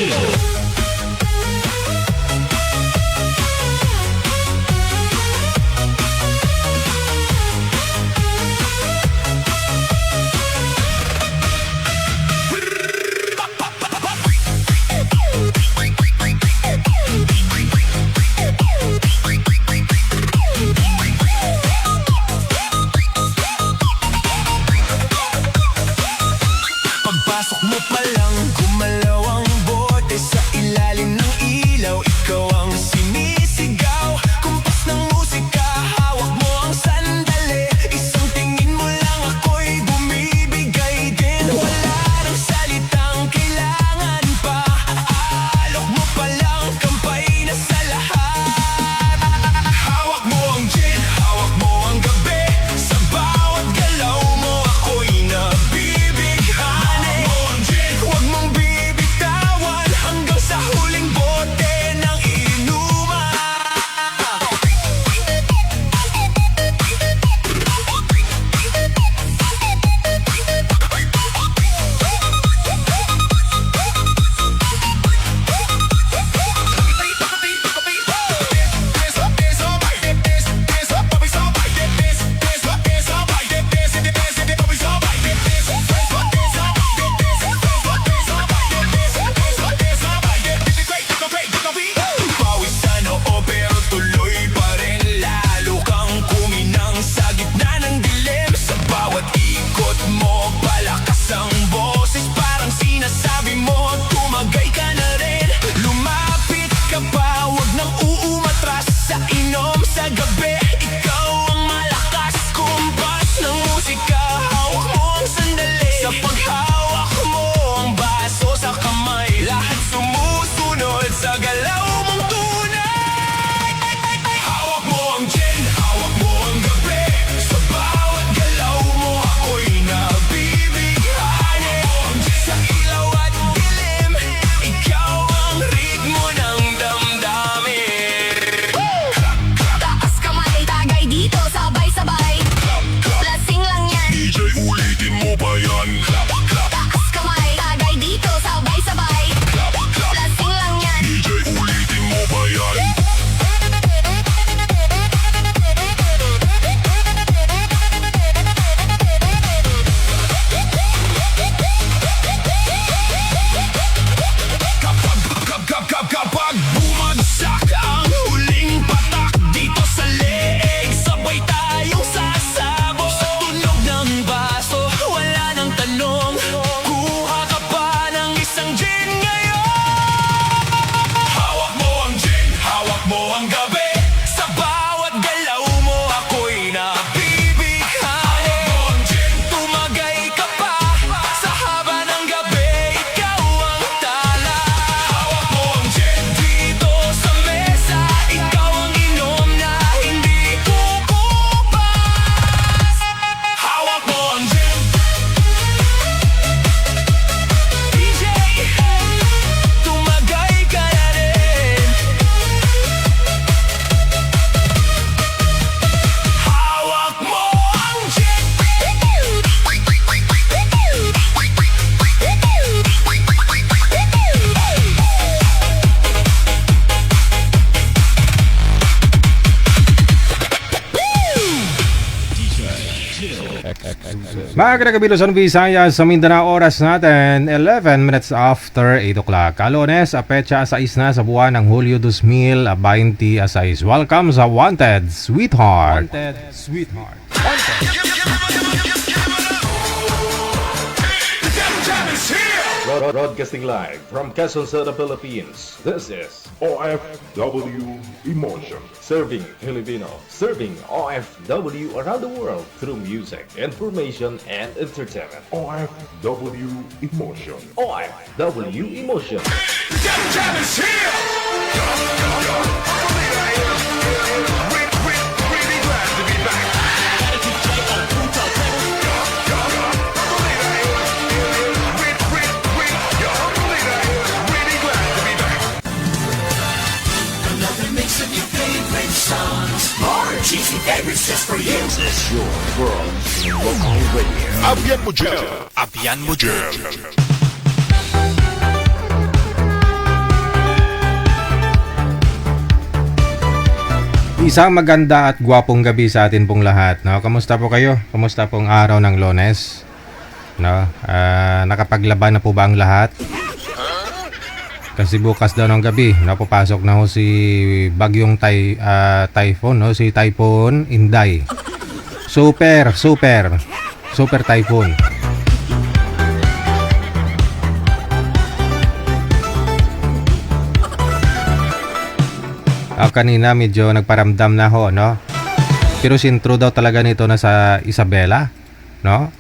Pagpasok mo pa lang, gumalaw ang bote sa ilalim ng ilaw. Ikaw ang sinisigaw, kumpas ng musika, hawak mo ang sandali. Isang tingin mo lang ako'y bumibigay din. Wala nang salitang kailangan pa, alok mo pa lang, kampay na sa lahat. Hawak mo ang gin, hawak mo ang gabi, sa bawat galaw mo ako'y nabibighani. Huwag mong bibitawan hanggang sa huling bote ng inuman. Pawisan oo pero tuloy pa rin, lalo kang kuminang sa gitna ng dilim. Sa bawat ikot mo, palakas ang boses, parang sinasabi mo, tumagay ka na rin. Lumapit ka pa, wag nang uumatras sa inom sa gabi. Ikaw ang malakas, kumpas ng musika, hawak mo ang sandali. Sa paghawak mo ang baso sa kamay, lahat sumusunod sa galaw mong tunay. Hawak mo ang gin, hawak mo ang gabi, sa bawat galaw mo ako'y nabibighani. Sa ilaw at dilim, ikaw ang ritmo ng damdamin. Taas kamay, tagay dito, sabay-sabay. Lasing lang yan. DJ ulitin mo pa yan. Taas kamay, tagay dito, sabay-sabay. Lasing lang yan. DJ ulitin mo pa yan. Kapag bumagsak ang huling patak dito sa leeg, sabay tayong sasabog. Sa tunog ng baso, wala nang tanong, kuha ka pa ng isang gin ngayon. Hawak mo ang gin, hawak mo ang gabi, sa bawat galaw mo ako'y nabibighani. Tumagay ka pa, sa haba ng gabi, ikaw ang tala. Hawak mo ang gin, dito sa mesa, ikaw ang inom na hindi kukupas. Hawak mo ang gin, DJ, tumagay ka na rin. Hawak mo ang gin. Mga kinagabilo sa Visayas sa Mindanao, oras natin 11 minutes after 8 o'clock. Kalones, a petsa 6 na sa buwan ng Hulyo 2026. Welcome sa Wanted Sweetheart. Broadcasting live from Quezon City, Philippines. This is OFW Emotion. Serving Filipino, serving OFW around the world through music, information, and entertainment. OFW Emotion. OFW Emotion. Jam is here! Really glad to be back. Really glad to be back. Another mix of your favorite songs. More cheesy favorites just for you. This is your world in local radio. Abian mo dyan. Abian mo dyan. Isang maganda at gwapong gabi sa atin pong lahat, no? Kamusta po kayo? Kamusta pong araw ng Lunes? No? Nakapaglaban na po ba ang lahat? Kasi bukas daw ng gabi, napapasok na ho si bagyong typhoon, no? Si Typhoon Inday. Super typhoon. Kanina medyo nagparamdam na ho, no? Pero sintro daw talaga nito na sa Isabela, no?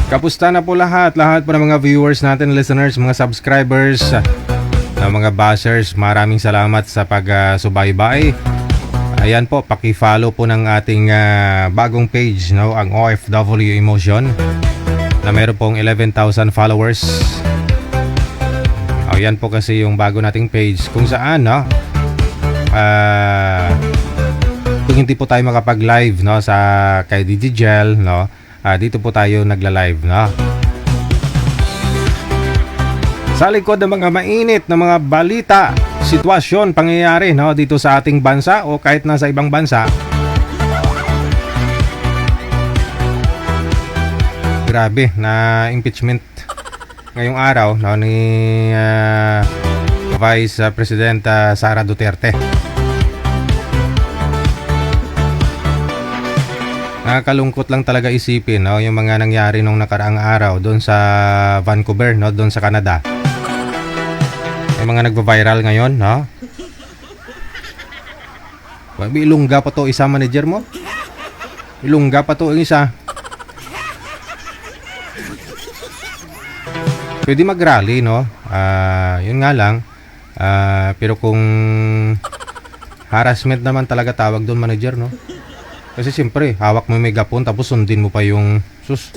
Kapusta na po lahat po ng mga viewers natin, listeners, mga subscribers, mga bashers. Maraming salamat sa pag-subaybay. Ayan po, paki-follow po ng ating bagong page, no? Ang OFW Emotion, na meron pong 11,000 followers. Yan po kasi yung bago nating page kung saan, no, kung hindi po tayo makapag-live, no, sa kay Digigel, no, dito po tayo nagla-live, no. Sa likod ng mga mainit na mga balita, sitwasyon, pangyayari, no, dito sa ating bansa o kahit nasa ibang bansa. Grabe na impeachment ngayong araw, no, ni Vice President Sara Duterte. Nakakalungkot lang talaga isipin, no, yung mga nangyari nung nakaraang araw doon sa Vancouver, no, doon sa Canada. Yung mga nagva-viral ngayon, no. Ilungga pa to isa manager mo. Ilungga pa to isa. Pwede mag-rally, no? Yun nga lang. Pero kung harassment naman talaga tawag doon, manager, no? Kasi siyempre, hawak mo yung megapon tapos sundin mo pa yung sus.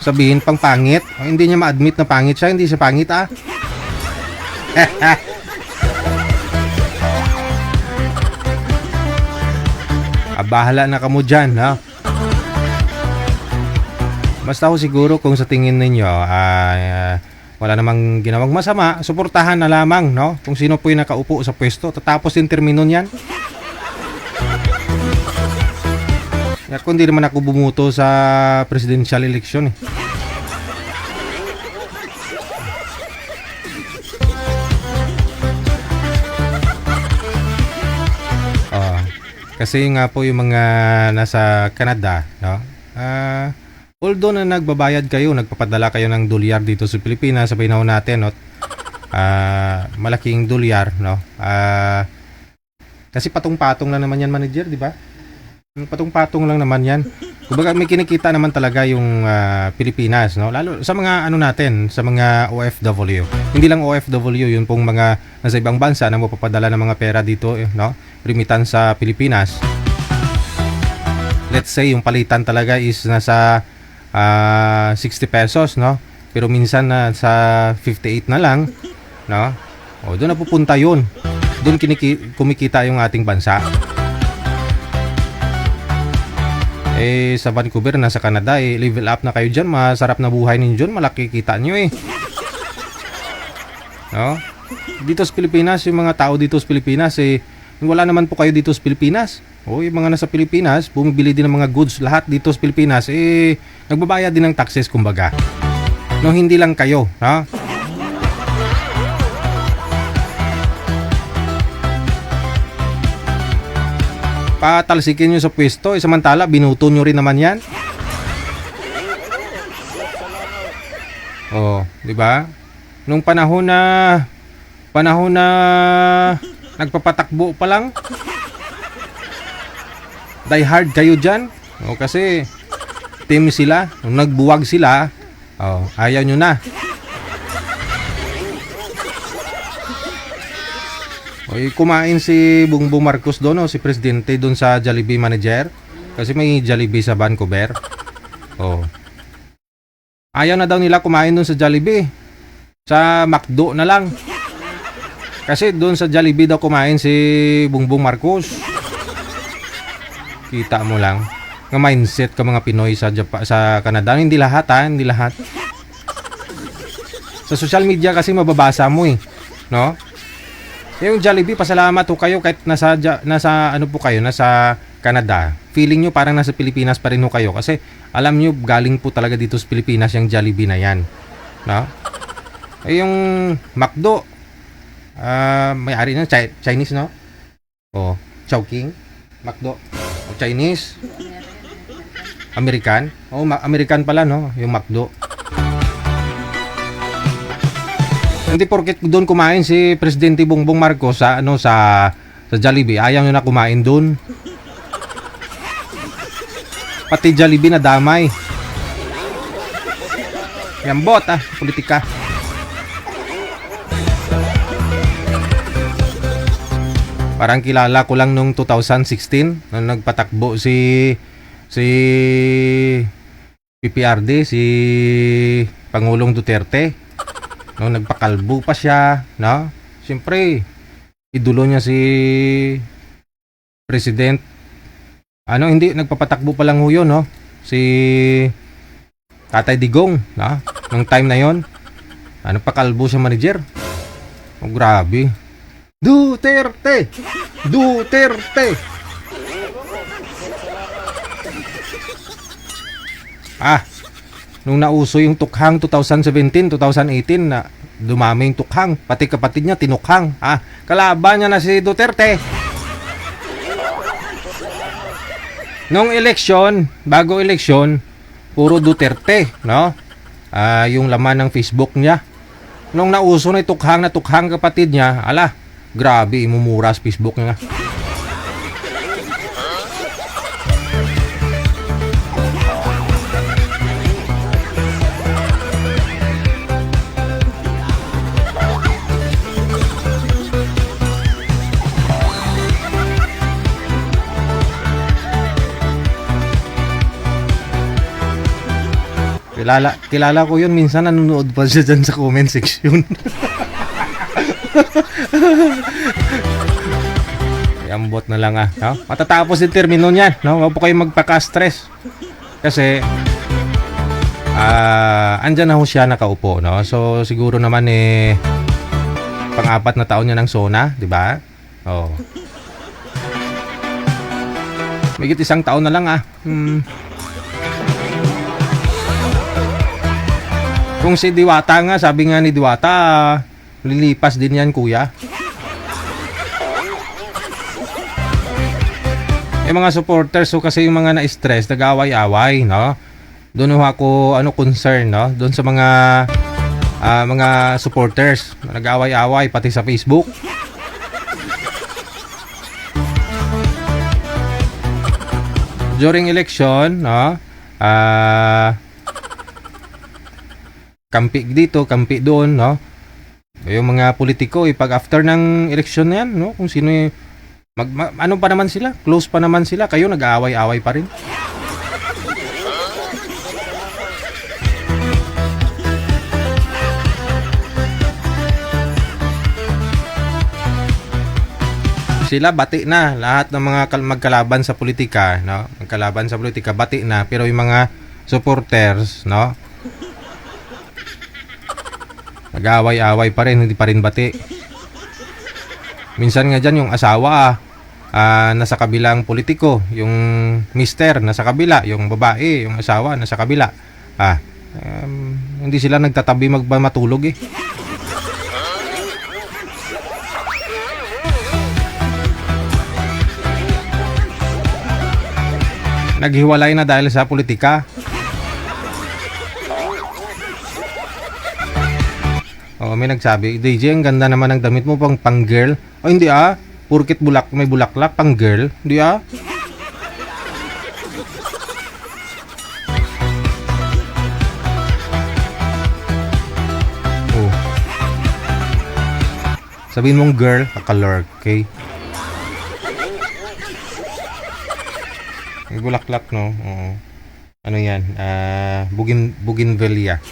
Sabihin pang pangit. Hindi niya ma-admit na pangit siya. Hindi siya pangit, ah. Bahala na kamo dyan, ha? Basta ako siguro kung sa tingin ninyo wala namang ginawang masama, suportahan na lamang, no? Kung sino po yung nakaupo sa pwesto, tatapos yung termino niyan. At kung di naman ako bumuto sa presidential election, eh. Kasi nga po yung mga nasa Canada, no? Although na nagbabayad kayo, nagpapadala kayo ng dolyar dito sa Pilipinas sa panahon natin, no? Malaking dolyar, no? Kasi patong-patong lang naman yan, manager, di ba? Patong-patong lang naman yan. Kumbaga may kinikita naman talaga yung Pilipinas, no? Lalo sa mga ano natin, sa mga OFW. Hindi lang OFW, yun pong mga nasa ibang bansa na mapapadala ng mga pera dito, no? Remittance sa Pilipinas. Let's say yung palitan talaga is nasa 60 pesos, no? Pero minsan na sa 58 na lang, no? O doon napupunta yun. Doon kumikita yung ating bansa. Sa Vancouver, nasa Canada, level up na kayo dyan. Masarap na buhay ninyo dyan. Malaki kita nyo, eh. No? Dito sa Pilipinas, yung mga tao dito sa Pilipinas, wala naman po kayo dito sa Pilipinas. Yung mga nasa Pilipinas, bumibili din ng mga goods. Lahat dito sa Pilipinas, nagbabayad din ng taxes, kumbaga. No, hindi lang kayo, no? Patalsikin nyo sa pwesto, samantala binuto nyo rin naman yan. Di ba? Nung panahon na nagpapatakbo pa lang, die hard kayo dyan. Kasi team sila, nung nagbuwag sila, ayaw nyo na. Kumain si Bongbong Marcos doon, si Presidente doon sa Jollibee manager. Kasi may Jollibee sa Vancouver. Ayaw na daw nila kumain doon sa Jollibee. Sa McDo na lang. Kasi doon sa Jollibee daw kumain si Bongbong Marcos. Kita mo lang. Ng mindset ka mga Pinoy sa Canada. Hindi lahat, ha? Hindi lahat. Sa social media kasi mababasa mo eh, no? Yung Jollibee, pasalamat ho kayo kahit nasa ano po kayo, nasa Canada. Feeling nyo parang nasa Pilipinas pa rin ho kayo kasi alam nyo galing po talaga dito sa Pilipinas yung Jollibee na yan, no? Yung McDo, may-ari na Chinese, no? O Chowking, McDo, o Chinese, American. O American pala, no? Yung McDo. Hindi porket doon kumain si Presidente Bongbong Marcos sa sa Jollibee, ayaw nyo na kumain doon. Pati Jollibee na damay. Yan bot politika. Parang kilala ko lang nung 2016 nung nagpatakbo si PPRD, si Pangulong Duterte. No, nagpakalbo pa siya, no? Siyempre, idolo niya si President. Hindi nagpapatakbo pa lang ho yun, no? Si Tatay Digong, no? Nung time na yon, pakalbo siya manager. Oh, grabe. Duterte! Duterte! Nung nauso yung tukhang 2017, 2018 na dumami yung tukhang, pati kapatid niya tinukhang. Kalaban niya na si Duterte. Nung eleksyon, bago eleksyon, puro Duterte, no? Yung laman ng Facebook niya. Nung nauso na tukhang kapatid niya, grabe, imumura sa Facebook niya. Kilala ko yun, minsan nanonood pa siya dyan sa comment section. Ambot na lang no? Matatapos yung termino niyan, no? Huwag po kayo magpaka-stress. Kasi andyan na ho siya nakaupo, no? So siguro naman pang-apat na taon niya ng SONA, di ba? Oh. Migit isang taon na lang Kung si Diwata nga, sabi nga ni Diwata, lilipas din yan, kuya. Yung mga supporters, so kasi yung mga na-stress, nag-away-away, no? Doon ako, concern, no? Doon sa mga supporters, nag-away-away, pati sa Facebook. During election, no? Kampi dito, kampi doon, no? Yung mga politiko, pag after ng eleksyon na yan, no? Kung sino ano pa naman sila, close pa naman sila, kayo nag-aaway-away pa rin. Sila bati na, lahat ng mga magkalaban sa politika, no? Magkalaban sa politika, bati na, pero yung mga supporters, no? Nag-aaway-away pa rin, hindi pa rin bati. Minsan nga dyan yung asawa nasa kabilang politiko, yung mister nasa kabila, yung babae, yung asawa nasa kabila. Hindi sila nagtatabi matulog Naghiwalay na dahil sa politika. May nagsabi, DJ, ang ganda naman ng damit mo pang girl. Hindi Purkit may bulaklak, pang girl. Hindi Sabihin mong girl, kakalurk, okay? May bulaklak, no? Ano yan? Bougainvillea.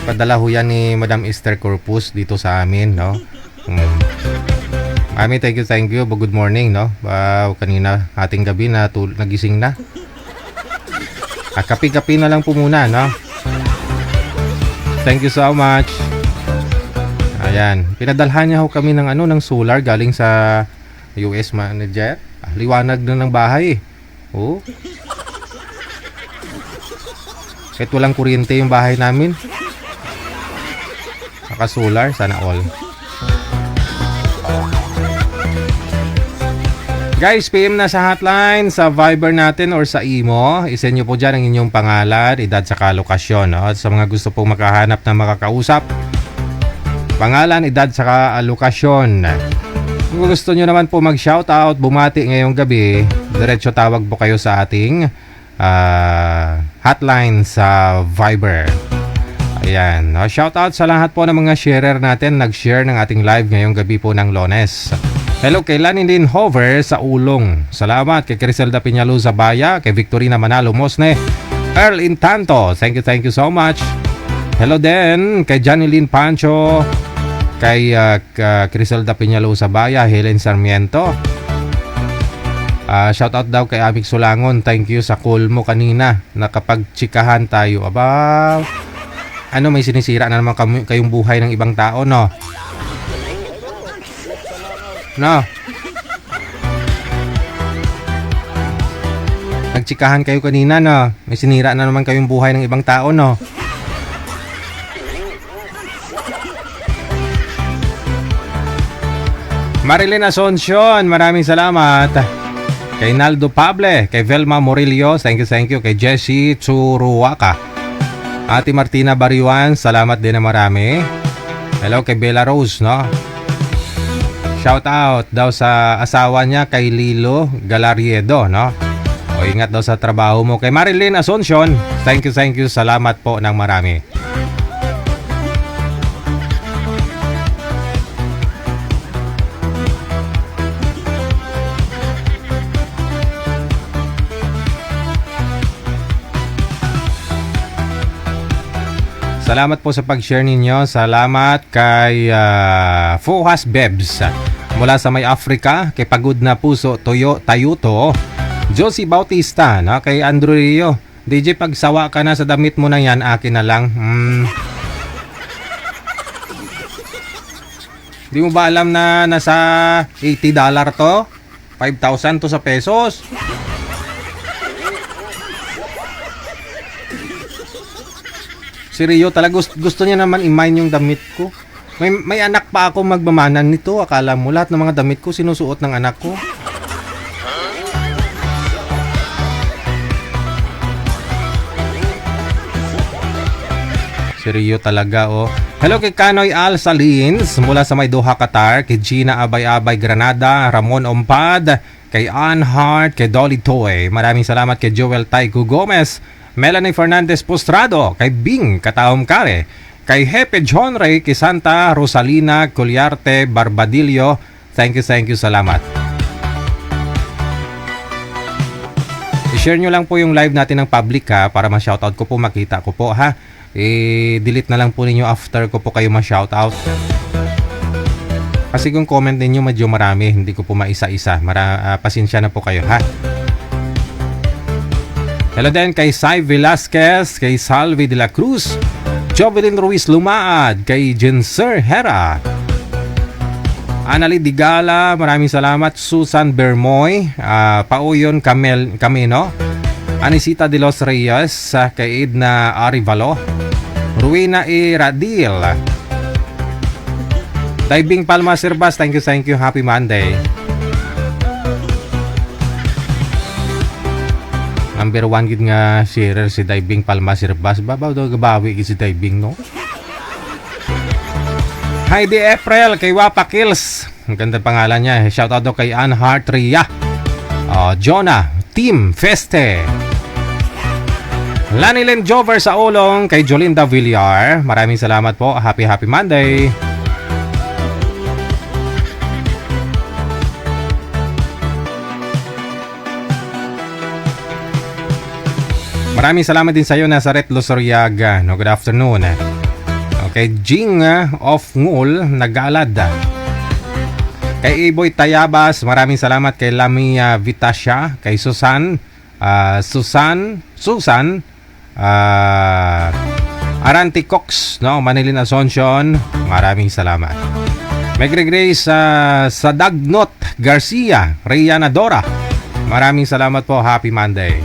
Padala ho yan ni Madam Esther Corpus dito sa amin, no? Mami, thank you. Good morning, no? Kanina, ating gabi na nagising na. Kapi-kapi na lang po muna, no? Thank you so much. Ayan, pinadalhan niya ho kami ng ng solar galing sa US manager. Liwanag na ng bahay. Oh. Kahit walang kuryente yung bahay namin. Naka-solar, sana all. Guys, PM na sa hotline, sa Viber natin or sa Imo. Isend nyo po dyan ang inyong pangalan, edad, saka lokasyon. No? At sa mga gusto pong makahanap na makakausap, pangalan, edad, saka lokasyon. Kung gusto nyo naman po mag-shoutout, bumati ngayong gabi, diretso tawag po kayo sa ating hotline sa Viber. Ayan. No? Shoutout sa lahat po ng mga sharer natin, nag-share ng ating live ngayong gabi po ng Lunes. Hello kay Lanilin Hover sa Ulong. Salamat kay Criselda Piñalo sa Baya, kay Victorina Manalo Mosne, Earl Intanto. Thank you so much. Hello din kay Janilyn Pancho, kay Criselda Piñalo sa Baya, Helen Sarmiento. Shout out daw kay Amik Sulangon. Thank you sa call mo kanina. Nakapagtsikahan tayo. Aba, may sinisira na naman kayong buhay ng ibang tao, no? No. Nagtsikahan kayo kanina, no? May sinira na naman kayong buhay ng ibang tao, no? Marilyn Asuncion, maraming salamat. Kay Naldo Pable, kay Velma Morillo, thank you. Kay Jessie Churuwaka. Ate Martina Bariwan, salamat din na marami. Hello kay Bella Rose, no? Shout out daw sa asawa niya kay Lilo Galariedo, no? O ingat daw sa trabaho mo. Kay Marilyn Asuncion, thank you. Salamat po ng marami. Salamat po sa pag-share ninyo. Salamat kay Fuhas Bebs mula sa May Africa, kay Pagod na Puso Tayuto, Josie Bautista, no? Kay Andrew Rio. DJ, pagsawa ka na sa damit mo na yan, akin na lang. Di mo ba alam na nasa $80 to? 5,000 to sa pesos? Si Rio talaga gusto niya naman i-mine yung damit ko. May anak pa ako magmamanan nito. Akala mo lahat ng mga damit ko sinusuot ng anak ko. Si Rio talaga, oh. Hello kay Kanoy Al Salins mula sa May Doha, Qatar. Kay Gina Abay-Abay Granada, Ramon Ompad, kay Ann Hart, kay Dolly Toy. Maraming salamat kay Joel Taico Gomez, Melanie Fernandez Postrado, kay Bing Kataom Kare, kay Hepe John Ray, kay Santa Rosalina Colyarte Barbadillo. Thank you, salamat. I-share nyo lang po yung live natin ng public, ha, para ma-shoutout ko po, makita ko po, ha. I-delete na lang po ninyo after ko po kayo ma-shoutout. Kasi kung comment ninyo medyo marami, hindi ko po maisa-isa. Pasensya na po kayo, ha. Hello din kay Sai Velasquez, kay Salvi de la Cruz, Jovelyn Ruiz Lumaad, kay Jenser Hera, Anali Digala, maraming salamat. Susan Bermoy, Pauyon Camino, Anisita de los Reyes, kay Edna Arivalo, Ruina E. Radil, Diving Palma Sirbas, thank you, happy Monday. Number 1 gid nga sharer si Diving Palma Sirbas. Babaw daw gabawi si Diving, no? Heidi April, kay Wapa Kills. Ang ganda pangalan niya. Shoutout daw kay Ann Hart Ria, Jonah, Team Feste, Lanilyn Jover sa Ulong, kay Jolinda Villar. Maraming salamat po. Happy Monday. Maraming salamat din sa iyo, Nazaret Losoriaga. No, good afternoon. Okay, Jing of Ngul, Nagalad. Kay Iboy Tayabas, maraming salamat. Kay Lamia Vitasya, kay Susan Aranti Cox, no? Manilin Asuncion, maraming salamat. Megre Grace Sadagnot Garcia, Rayana Dora, maraming salamat po. Happy Monday.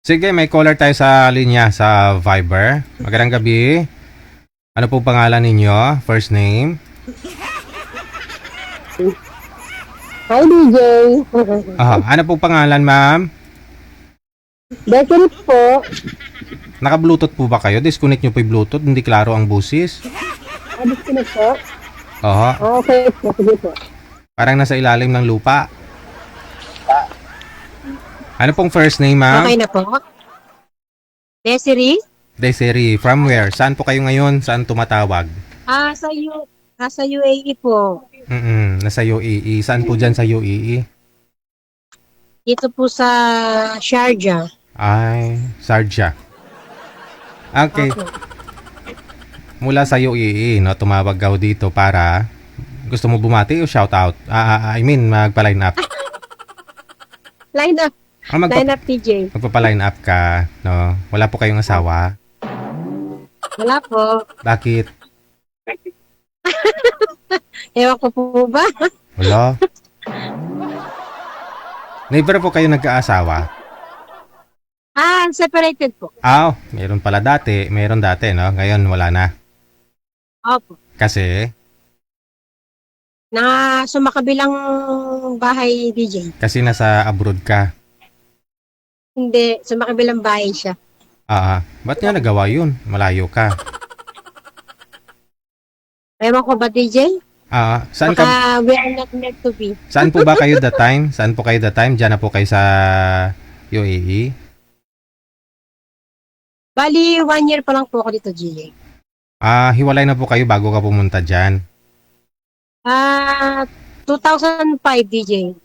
Sige, may caller tayo sa linya sa Viber. Magandang gabi. Ano po pangalan ninyo? First name? Hi, DJ. Ano po pangalan, ma'am? Desiree po. Naka-Bluetooth po ba kayo? Disconnect nyo po yung Bluetooth. Hindi klaro ang busis. Abis ko na po. Okay po. Sige po. Parang nasa ilalim ng lupa. Ano pong first name, ma'am? Okay na po. Desiree? Desiree. From where? Saan po kayo ngayon? Saan tumatawag? Nasa UAE po. Nasa UAE. Saan po dyan sa UAE? Dito po sa Sharjah. Ay, Sharjah. Okay. Opo. Mula sa UAE, no, tumawag ka dito para gusto mo bumati o shout out? Magpa-line up. Line up. Line up, TJ. Magpa-line up ka, no? Wala po kayong asawa? Wala po. Bakit? Ewan ko po ba? Wala. Never po kayo nagkaasawa? Separated po. Meron pala dati. Meron dati, no? Ngayon, wala na. Opo. Kasi? Sumakabilang bahay, DJ. Kasi nasa abroad ka. Hindi, sumakabilang bahay siya. Ba't nga nagawa yun? Malayo ka. Ewan ko ba, DJ? Saan ka? Baka we are not meant to be. Saan po ba kayo that time? Saan po kayo that time? Diyan na po kayo sa UAE? Bali, 1 year pa lang po ako dito, DJ. Hiwalay na po kayo bago ka pumunta dyan? 2005, DJ.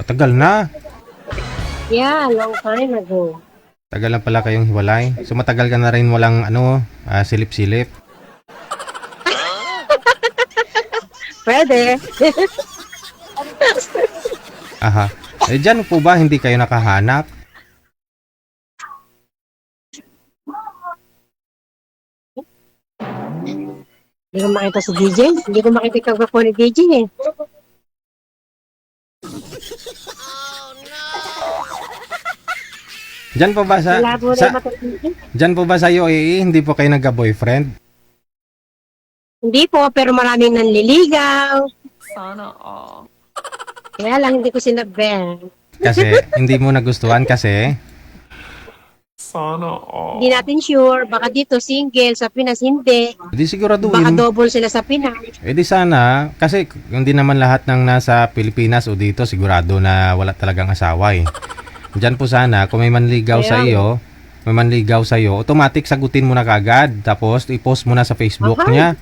Tagal na. Yeah, long time ago. Tagal na pala kayong hiwalay. So matagal ka na rin walang silip-silip. Pwede. Dyan po ba hindi kayo nakahanap? Hindi ko makita si DJ. Hindi ko makita yung kagwapo ni DJ eh. Dyan po ba sa... Wala po sa na matutulog. dyan po ba sa UAE hindi po kayo nagka-boyfriend? Hindi po, pero maraming nanliligaw. Kaya lang hindi ko sinabi. Kasi hindi mo nagustuhan kasi... Hindi natin sure. Baka dito single, sa Pinas hindi. Di Baka siguraduhin. double sila sa Pinas. Di sana, kasi hindi naman lahat ng nasa Pilipinas o dito sigurado na wala talagang asawa eh. Diyan po sana, kung may manligaw sa iyo, automatic sagutin mo na kagad. Tapos, i-post mo na sa Facebook niya.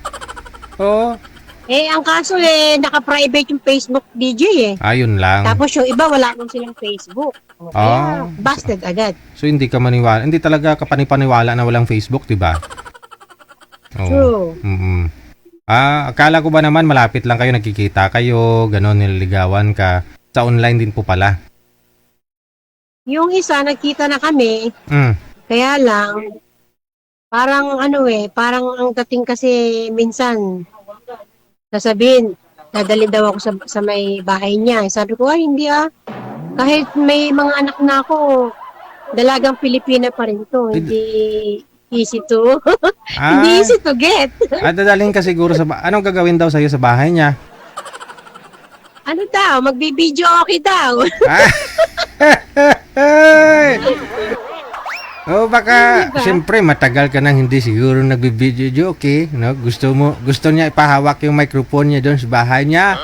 Oo. Ang kaso naka-private yung Facebook DJ eh. Ayun lang. Tapos yung iba, wala nang silang Facebook. Kaya, busted agad. So, hindi ka maniwala. Hindi talaga ka panipaniwala na walang Facebook, di ba? Oo. True. Akala ko ba naman malapit lang kayo, nagkikita kayo, gano'n, nililigawan ka. Sa online din po pala. Yung isa, nagkita na kami. Kaya lang, parang parang ang dating kasi minsan, sasabihin, dadalhin daw ako sa may bahay niya. Sabi ko, hindi kahit may mga anak na ako, dalagang Pilipina pa rin to. Hindi easy to, hindi easy to get. Dadalhin ka siguro anong gagawin daw sa'yo sa bahay niya? Ano daw, magbibideo okay daw. Baka, Diba? siyempre, matagal ka nang hindi siguro nagbibideo okay, no? Gusto niya ipahawak yung microphone niya doon sa bahay niya.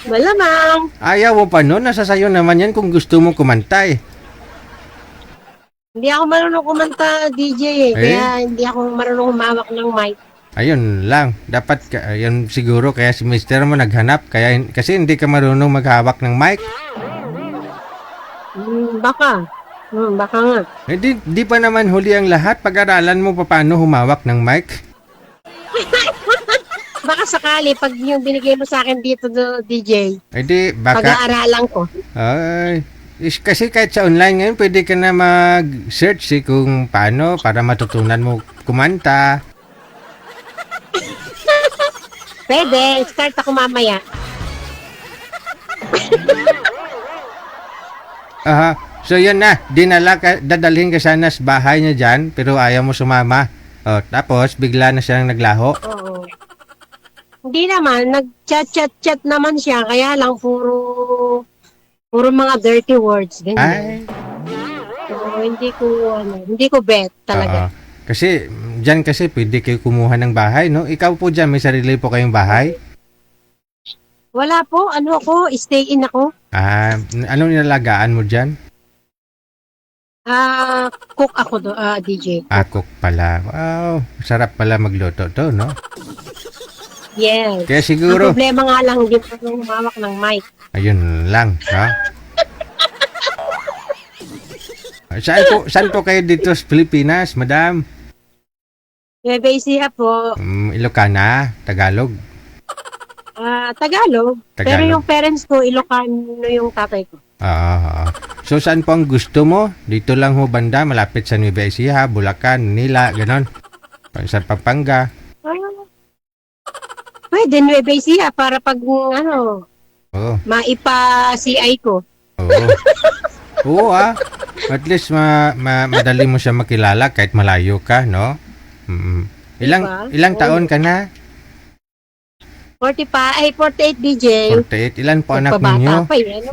Malamang. Ayaw mo pa nun, nasa sayo naman yan kung gusto mo kumanta eh. Hindi ako marunong kumanta, DJ Kaya hindi ako marunong humawak ng mic. Ayun lang, dapat yan siguro kaya si mister mo naghanap kasi hindi ka marunong maghawak ng mic. Baka. Baka nga. Eh, di pa naman huli ang lahat. Pag-aralan mo paano humawak ng mic. Baka sakali, pag yung binigay mo sa akin dito, DJ, Eh, di, baka... pag-aaralan ko. Ay, kasi kahit sa online ngayon, pwede ka na mag-search kung paano para matutunan mo kumanta. Pwede, start ako mamaya. Aha. So yun na, dadalhin ka sana sa bahay niya dyan, pero ayaw mo sumama. Oh, tapos bigla na siyang naglaho. Oo. Hindi naman, nag-chat naman siya, kaya lang puro mga dirty words, Ay, ganyan. So, hindi ko bet talaga. kasi dyan kasi pwede kayo kumuha ng bahay, no? Ikaw po dyan, may sarili po kayong bahay? Wala po, stay in ako. Anong nilalagaan mo dyan? Cook ako DJ. Cook pala. Wow, sarap pala magluto to, no? Yes. Kaya Ang siguro, problema nga lang, hindi pa humawak ng mic. ayun lang, ha? Saan po kayo dito sa Pilipinas, madam? Nueva Ecija po, Ilocana, Tagalog. Tagalog. Pero Tagalog. yung parents ko, Ilocano yung tatay ko. So, saan po ang gusto mo? Dito lang ho banda, malapit sa Nueva Ecija, Bulacan, Manila, ganon. Sa Pampanga. Pwede, Nueva Ecija para pag, Oo. maipa-CI ko. Oo. Oo, At least madali mo siya makilala kahit malayo ka, no? Diba? Ilang taon ka na? 48 DJ. 48. Ilan po anak ninyo? Pabata pa yan.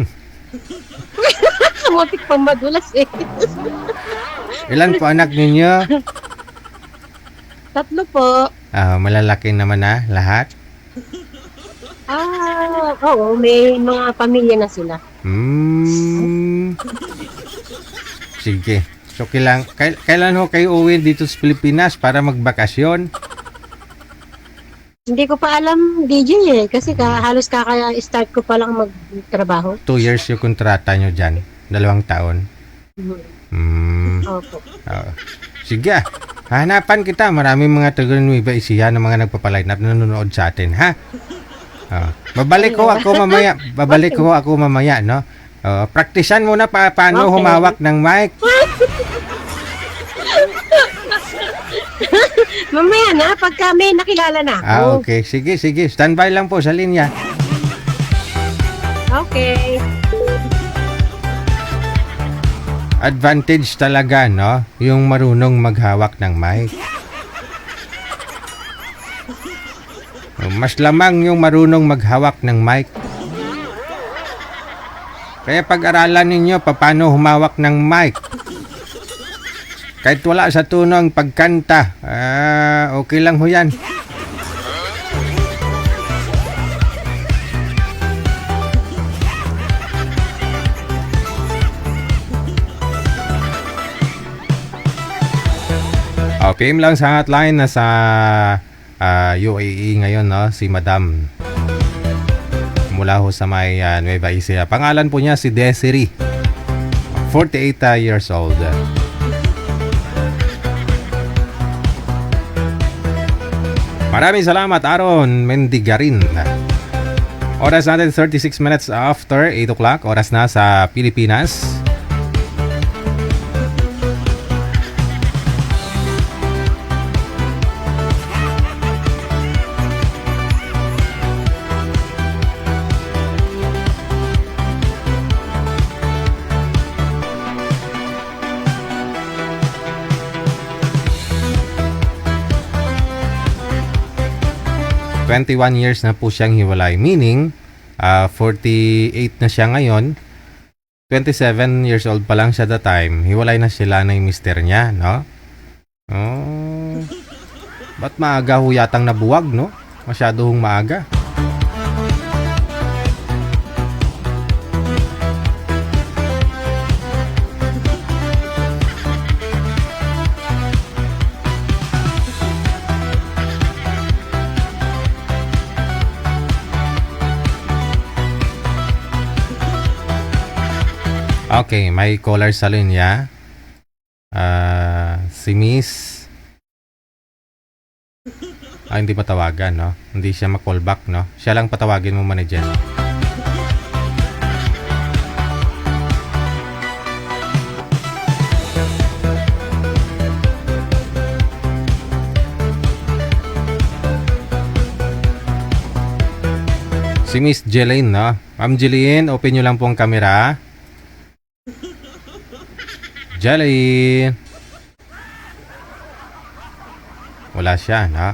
Kamutik pang madulas eh. Ilan po anak ninyo? 3 po. Malalaki naman na lahat? Oo, may mga pamilya na sila. Sige. So, kailan ho kayo uwi dito sa Pilipinas para magbakasyon? Hindi ko pa alam DJ kasi halos kaka-start ko pa lang magtrabaho. 2 years yung kontrata nyo dyan. 2 taon. Opo. Sige. Hanapan kita. Maraming mga taga Nueva Ecija na mga nagpapaline at nanonood sa atin, ha? Babalik ko ako mamaya, no? Praktisan muna paano Okay. humawak ng mic. Mamaya na, pagka may nakilala na ako. Okay. Sige. Standby lang po sa linya. Okay. Advantage talaga, no? Yung marunong maghawak ng mic. Mas lamang yung marunong maghawak ng mic. Kaya pag-aralan ninyo paano humawak ng mic. Kahit wala sa tono ang pagkanta, okay lang ho yan. PM lang sa hotline na sa UAE ngayon, no? Si Madam. Mula ho sa may Nueva Ecija. Pangalan po niya si Desiree. 48 years old. Maraming salamat, Aaron Mendigarin. Oras natin 36 minutes after 8 o'clock. Oras na sa Pilipinas. Years na po siyang hiwalay. Meaning, 48 na siya ngayon. 27 years old pa lang siya that time. Hiwalay na sila na yung mister niya, no? Ba't maaga ho yatang nabuwag, no? Masyado hong maaga. Okay, may caller sa linya. Si Miss. Hindi patawagan, no? Hindi siya ma-call back, no? Siya lang patawagin mo, manager. Si Miss Jeline, no? Ma'am Jeline, open nyo lang po ang camera. Jeline. Wala siya, no?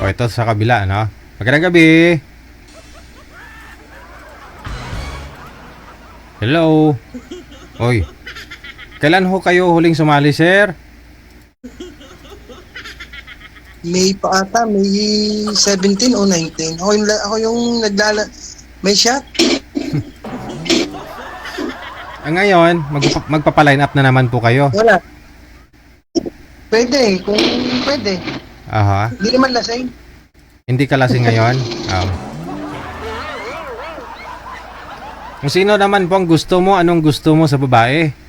O, ito sa kabila, no? Magandang gabi. Hello. Oy. Kailan ho kayo huling sumali, sir? May pa ata, May 17 o 19. Ako yung may shot. Ngayon, magpapa-line up na naman po kayo. Wala. Pwede, kung pwede. Aha. Hindi naman lasing. Hindi ka lasing ngayon? Kung sino naman po ang gusto mo, anong gusto mo sa babae?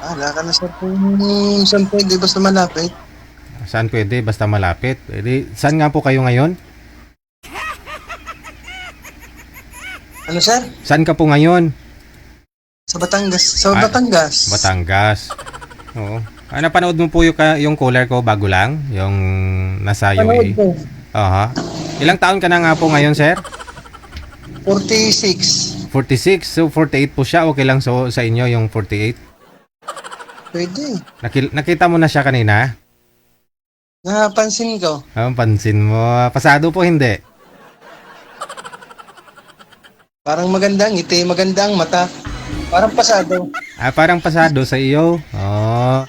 Wala ka na sa kung saan pwede, basta malapit. Saan pwede? Basta malapit. Saan nga po kayo ngayon? Ano, sir? Saan ka po ngayon? Sa Batangas. Sa Batangas. Batangas. Oo. Napanood mo po yung caller ko bago lang? Yung nasa UAE? Panood ko. Aha. Ilang taon ka na nga po ngayon, sir? 46. 46. So, 48 po siya. Okay lang sa inyo yung 48? Pwede. Nakita mo na siya kanina? Napansin ko. Pansin mo. Pasado po, hindi? Parang magandang ngiti, magandang mata. Parang pasado. Parang pasado sa iyo. Oh.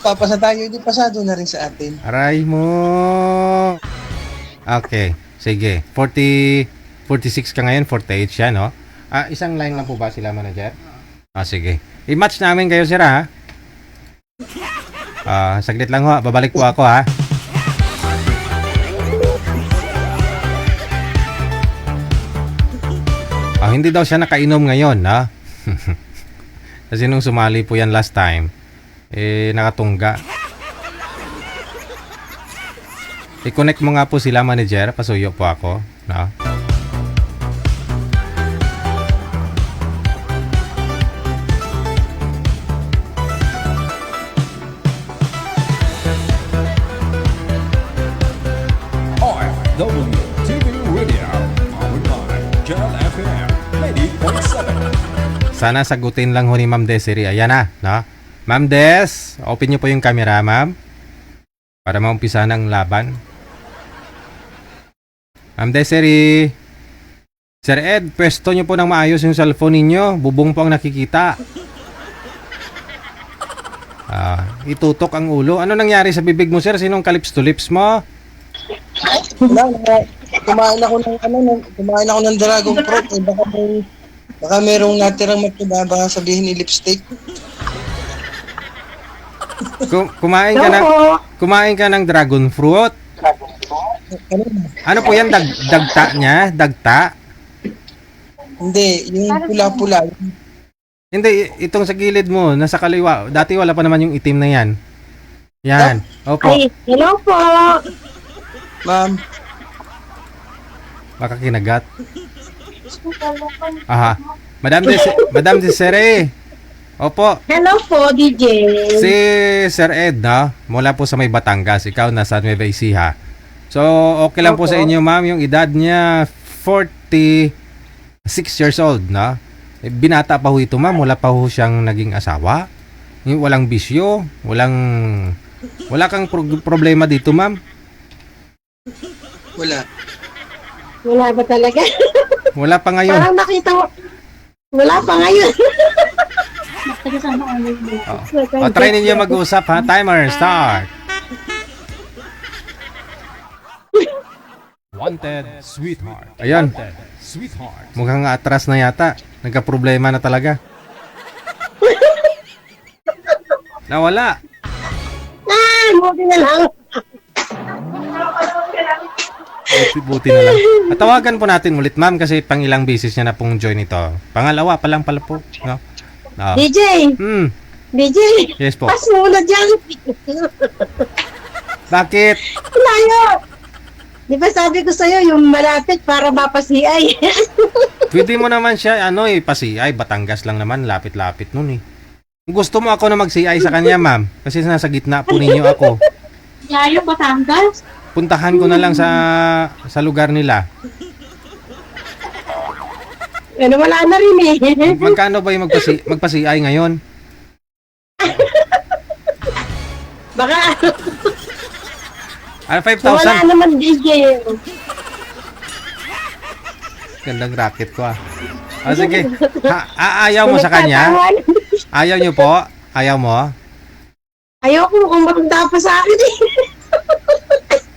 Papasa tayo, hindi pasado na rin sa atin. Aray mo. Okay. Sige. 46 ka ngayon, 48 siya, no? Isang line lang po ba sila, manager? Sige. I-match namin kayo, sir, ha? Saglit lang ho. Babalik po ako, ha? Hindi daw siya nakainom ngayon, ha? Kasi nung sumali po yan last time, nakatungga. I-connect mo nga po sila, manager. Pasuyo po ako, no? OFW TV Radio, powered by Channel FM 90.7. Sana sagutin lang ho ni Ma'am Desiree. Ayan na, no? Ma'am Des, open niyo po yung camera, ma'am. Para maumpisa ng laban. Ma'am Desiree. Sir Ed, pwesto niyo po ng maayos yung cellphone ninyo. Bubong po ang nakikita. Itutok ang ulo. Ano nangyari sa bibig mo, sir? Sinong kalips to lips mo? Wala, kumain ako ng dragon fruit. Baka merong natirang mataba, baka sabihin ni lipstick. Kumain ka ng dragon fruit? Ano po yan? Dagta niya? Dagta? Hindi, yung pula-pula. Hindi, itong sa gilid mo, nasa kaliwa. Dati wala pa naman yung itim na yan. Yan. Opo. Ay, hello po. Ma'am, Baka kinagat. Aha. Madam Desiree. Opo. Hello po, DJ. Si Sir Ed, no? Mula po sa may Batangas. Ikaw nasa Nueva Ecija. So, okay lang po sa inyo, ma'am. Yung edad niya, 46 years old, no? Binata pa ho ito, ma'am. Wala pa ho siyang naging asawa. Walang bisyo. Wala kang problema dito, ma'am. wala. Wala ba talaga? Wala pa ngayon. Parang nakita mo. Wala pa ngayon. Try ninyo mag-usap, ha? Timer, start. Wanted, sweetheart. Ayan. Sweetheart. Mukhang atras na yata. Nagka-problema na talaga. Nawala. Buti na lang. Buti na lang. At tawagan po natin ulit, ma'am, kasi pang ilang beses niya na pong join ito. Pangalawa pa lang pala po. No? Ah. DJ! Hmm. DJ! Yes po. Pas muna dyan! Bakit? Layo! Di ba sabi ko sa'yo, yung malapit para mapasiay. Pwede mo naman siya, pasi-ay, Batangas lang naman, lapit-lapit nun eh. Gusto mo ako na mag-CI sa kanya, ma'am? Kasi nasa gitna po ninyo ako. Layo, Batangas? Puntahan ko na lang sa lugar nila. Ano, wala na rin eh. Magkano ba yung magpa-CI ngayon? Baka, 5,000. wala naman DJ. Gandang racket ko ah. Sige. Ayaw mo sa kanya? Ayaw nyo po? Ayaw mo? Ayoko kung matanda pa sa akin eh.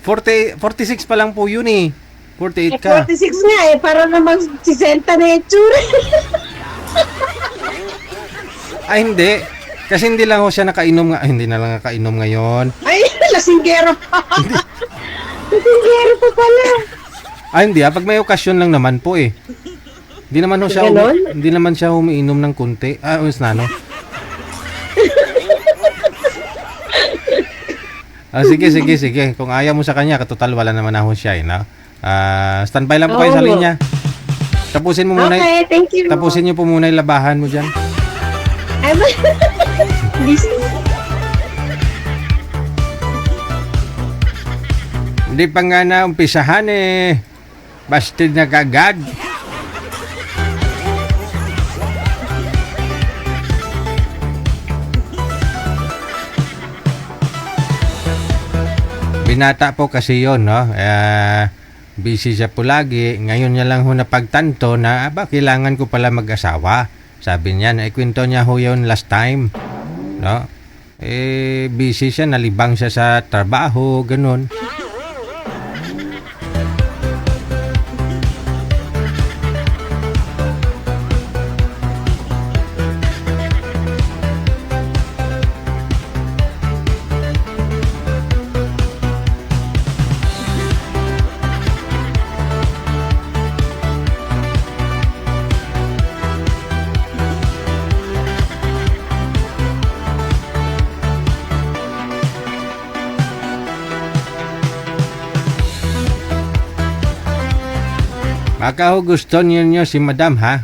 46 pa lang po yun eh. 48 ka. 46 nga eh, para namang 60 na itsura. Ay hindi. Kasi hindi lang ho siya nakainom hindi na lang nakainom ngayon. Ay, lasinggero pa. Lasinggero pa pala. Ay hindi pag may okasyon lang naman po eh. Hindi naman ho siya Ganon? hindi naman siya umiinom ng kunti. Umis na no. Sige. Kung ayaw mo sa kanya, katotal wala naman ako siya eh, no? Standby lang po kayo sa Oo. linya. Tapusin mo muna. Okay, thank you. Tapusin niyo po muna 'yung labahan mo diyan. Ay, busy. Hindi pa nga na umpisahan eh. Bastard na kagad. Binata po kasi yon, no? Busy siya po lagi. Ngayon niya lang ho napagtanto na kailangan ko pala mag-asawa. Sabi niya, naikwento niya ho yun last time. No? Busy siya, nalibang siya sa trabaho, ganun. Baka ho gusto niyo si Madam ha.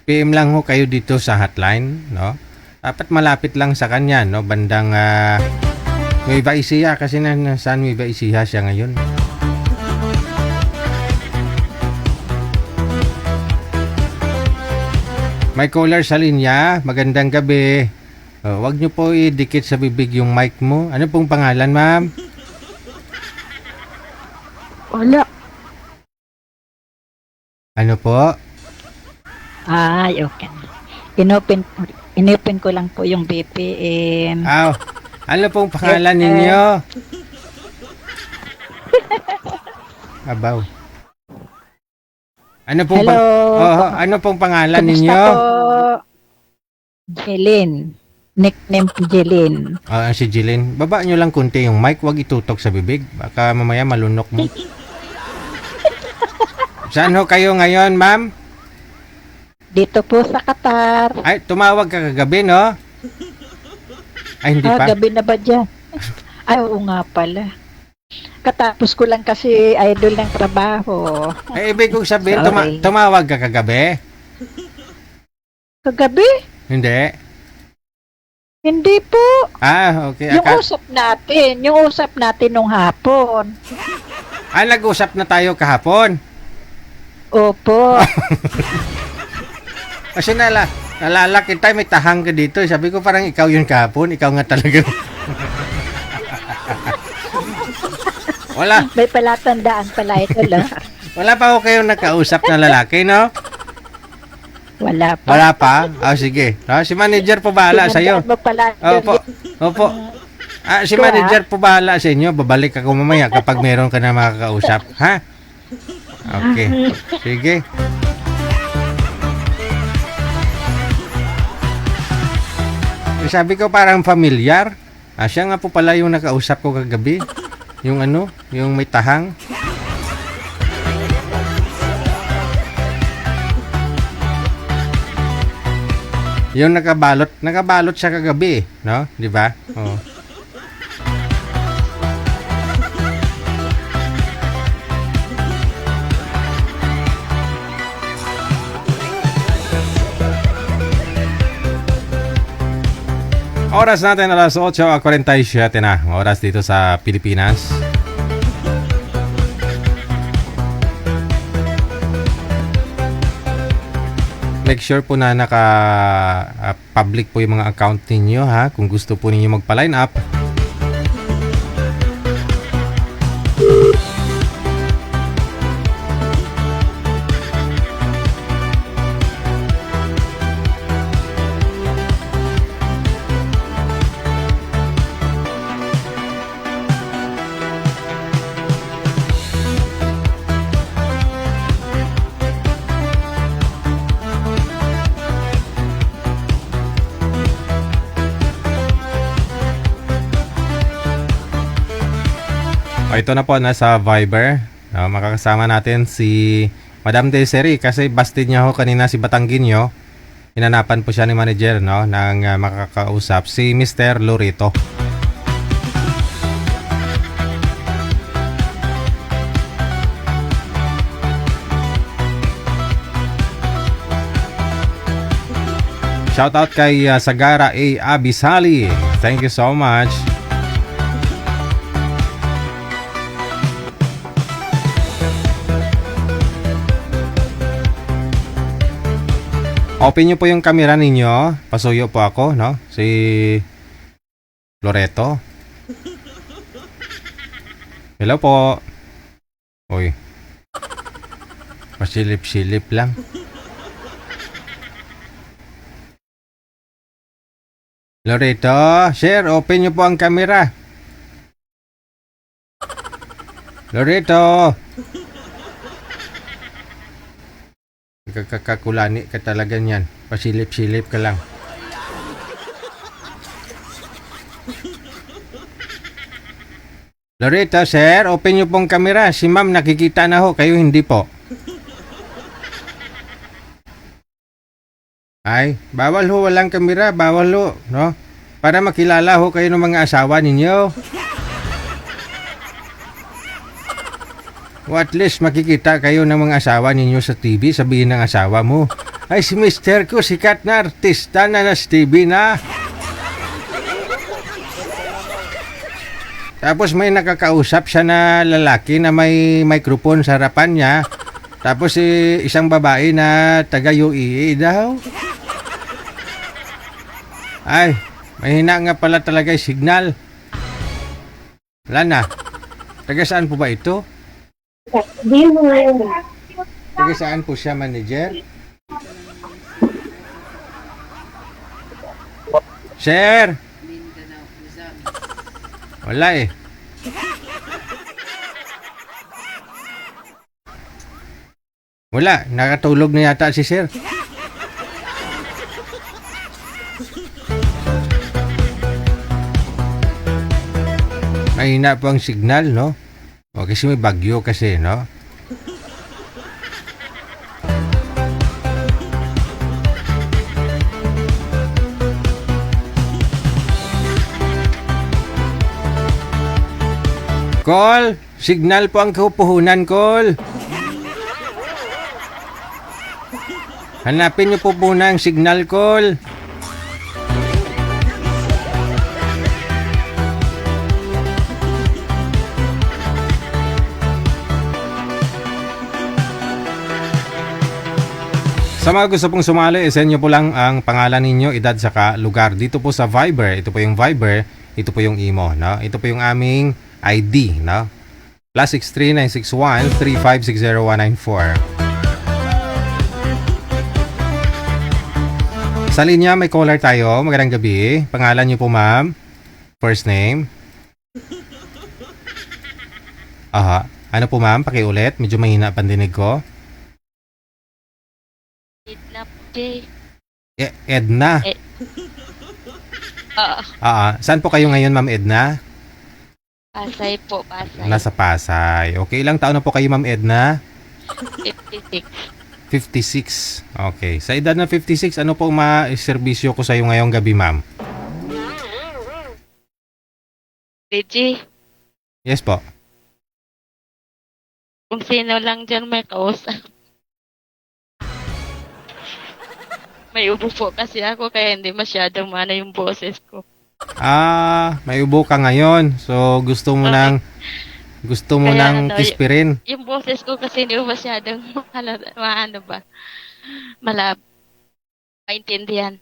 PM lang ho kayo dito sa hotline, no? Dapat malapit lang sa kanya, no? Bandang Nueva Ecija kasi nasa Nueva Ecija siya ngayon. May caller sa linya. Magandang gabi. Wag niyo po idikit sa bibig yung mic mo. Ano pong pangalan, ma'am? Wala. Ano po? Ay, okay. Inopen ko lang po yung BPM. Ano pong pangalan ninyo? Abaw. Ano pong ano pong pangalan Kumusta ninyo? po? Jeline. Nickname Jeline. Si Jillian. Baba nyo lang kunti yung mic, wag itutok sa bibig. Baka mamaya malunok mo. Saan ho kayo ngayon, ma'am? Dito po sa Qatar. Ay, tumawag ka kagabi, no? Ay, hindi pa. Gabi na ba dyan? Ay, oo nga pala. Katapos ko lang kasi idol ng trabaho. Ay, ibig kong sabihin, Sorry. tumawag ka kagabi? Kagabi? Hindi. Hindi po. Okay. Yung usap natin nung hapon. Nag-usap na tayo kahapon. Opo. Kasi nalala kita, may tahang ka dito. Sabi ko parang ikaw yun kahapon. Ikaw nga talaga. Wala. May palatandaan pala ito, lo. Wala pa ako kayong nakausap na lalaki, no? Wala pa. Wala pa? Sige. Si manager po bahala sa'yo. Mo pala. Opo. Si Ito, manager po bahala sa inyo. Babalik ako mamaya kapag meron ka na makakausap. Ha? Okay. Sige. Sabi ko parang familiar. Siya nga po pala yung nakausap ko kagabi. Yung ano, yung may tahang. Yung nakabalot siya kagabi, no? 'Di ba? Oh. Oras natin alas 8:47 na. Oras dito sa Pilipinas. Make sure po na naka-public po yung mga account ninyo ha. Kung gusto po ninyo magpa-line up. Ito na po, nasa Viber. Makakasama natin si Madam Desiree kasi busted niya ho kanina si Batangginyo. Hinanapan po siya ni manager, no, ng makakausap si Mr. Lorito. Shoutout kay Sagara A. Abisali. Thank you so much. Open nyo po yung camera ninyo. Pasuyo po ako, no? Si Loreto. Hello po. Uy. Pasilip-silip lang. Loreto, share, open nyo po ang camera. Loreto. Kakakulani ka talaga niyan. Pasilip-silip ka lang. Loreto, sir, open nyo pong camera. Si ma'am nakikita na ho, kayo hindi po. Ay, bawal ho, walang kamera, bawal ho, no? Para makilala ho kayo ng mga asawa ninyo. O at least makikita kayo ng mga asawa ninyo sa TV, sabihin ng asawa mo, ay si mister ko, sikat na artista na sa TV na. Tapos may nakakausap siya na lalaki na may microphone sa harapan niya. Tapos isang babae na taga UAE daw. Ay, mahina nga pala talaga yung signal. Wala na. Taga saan po ba ito? Taga saan po siya, manager? Sir! Wala eh. Wala, nakatulog na yata si sir. Mahina po ang signal, no? O, kasi may bagyo kasi, no? Call! Signal po ang kapuhunan, call! Hanapin niyo po muna ang signal, call! Sa mga gusto pong sumali, send nyo po lang ang pangalan ninyo, edad, saka lugar. Dito po sa Viber, ito po yung Viber, ito po yung Imo, no? Ito po yung aming ID, no? +63 961 3560194. Sa linya, may caller tayo. Magandang gabi. Pangalan nyo po, ma'am? First name? Aha. Ano po, ma'am? Pakiulit. Medyo mahina pandinig ko. Edna J. Edna. Saan po kayo ngayon, Ma'am Edna? Pasay po, Pasay. Nasa Pasay. Okay, ilang taon na po kayo, Ma'am Edna? 56. 56. Okay. Sa edad na 56, ano po ma-serbisyo ko sa iyo ngayong gabi, Ma'am? Reggie, Yes po. kung sino lang dyan may kausap. May ubo po kasi ako kaya hindi masyadong mana yung boses ko. May ubo ka ngayon. So, gusto mo Okay. Kaya ano, kispirin. Yung boses ko kasi hindi ko masyadong maano ba, maintindihan.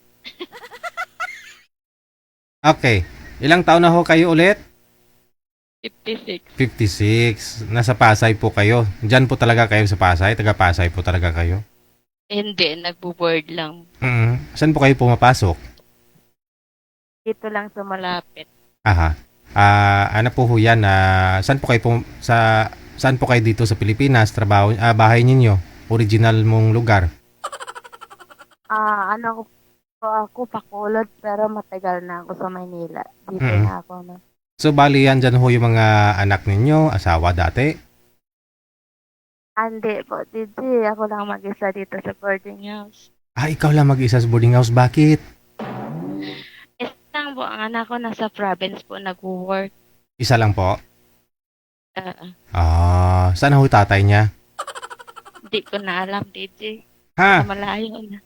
Okay. Ilang taon na ho kayo ulit? 56. 56. Nasa Pasay po kayo. Diyan po talaga kayo sa Pasay? Taga Pasay po talaga kayo? Hindi, nagbo-board lang. Saan po kayo pumapasok? Dito lang sa malapit. Aha. Ano po ho yan? Saan po kayo dito sa Pilipinas? Trabaho, bahay ninyo? Original mong lugar? Ako Bacolod pero matagal na ako sa Maynila. Dito Mm. na ako na. So, bali yan dyan ho yung mga anak ninyo, asawa dati? Hindi po, DJ. Ako lang mag-isa dito sa boarding house. Ikaw lang mag-isa sa boarding house. Bakit? Isang po, ang anak ko nasa province po nag-work. Isa lang po? Saan ho tatay niya? Hindi ko na alam, DJ. Ha? Malayo na.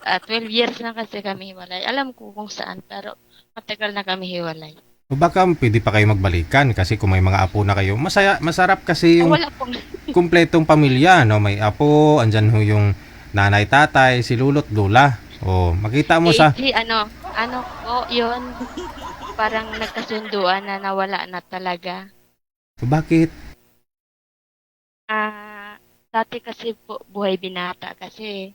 12 years na kasi kami hiwalay. Alam ko kung saan, pero matagal na kami hiwalay. O baka pwede pa kayo magbalikan kasi kung may mga apo na kayo. Masarap kasi yung Wala pong... kumpletong pamilya, no? May apo, andyan ho yung nanay, tatay, si lolo't lola. O, makita mo sa... ano po, yun. Parang nagkasunduan na nawala na talaga. O, bakit? Dati kasi po, buhay binata kasi.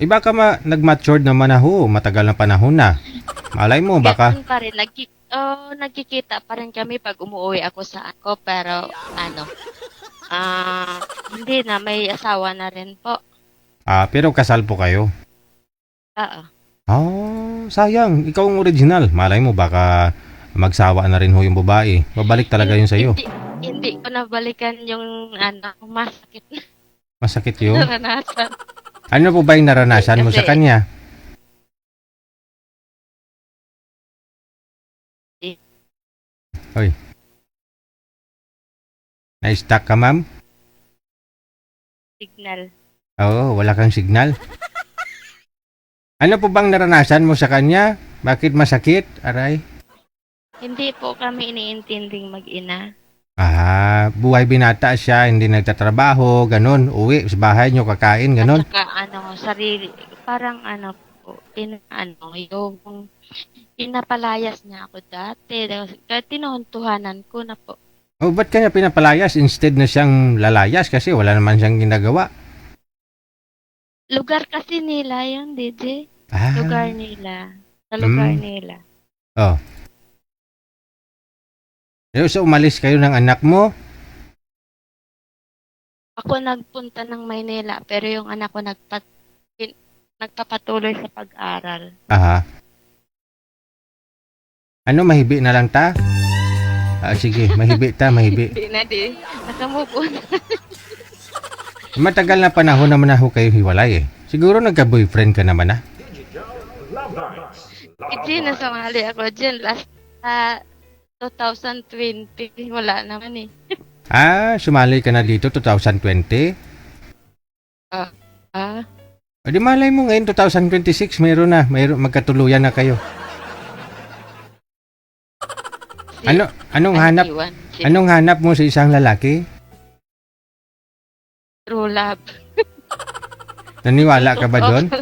Baka nag-matured naman na ho, matagal na panahon na. Malay mo, baka... Ganun pa rin, nagkikita pa rin kami pag umuwi ako sa ako, pero hindi na, may asawa na rin po. Pero kasal po kayo? Oo. Sayang. Ikaw ang original. Malay mo, baka magsawa na rin ho yung babae. Babalik talaga yun sa'yo. Hindi ko nabalikan yung masakit na Masakit yun? naranasan. Ano po ba yung naranasan mo sa kanya? Hoy. Na-stuck ka, ma'am? Signal. Oo, wala kang signal. Ano po bang naranasan mo sa kanya? Bakit masakit? Aray. Hindi po kami iniintinding mag-ina. Buhay binata siya, hindi nagtatrabaho, ganun. Uwi sa bahay nyo, kakain, ganun. At saka, sarili, parang po, yung pinapalayas niya ako dati. Kaya tinuhuntuhanan ko na po. Ba't kanya pinapalayas instead na siyang lalayas kasi wala naman siyang ginagawa? Lugar kasi nila yun, DJ. Ah. Lugar nila. Sa lugar nila. Oh. So, umalis kayo ng anak mo? Ako nagpunta ng Maynila, pero yung anak ko nagpapatuloy sa pag-aral. Aha. Ano, mahibi na lang ta? Sige, mahibi ta, mahibi. Hindi na di. Nakamove on. Matagal na panahon naman na ho kayo hiwalay eh. Siguro nagka-boyfriend ka naman ah. Hindi, nasumali ako dyan. Last 2020, wala naman eh. Sumali ka na dito 2020? O di malay mo ngayon 2026 mayroon magkatuluyan na kayo. Anong hanap mo sa isang lalaki? True love. Naniwala ka ba doon?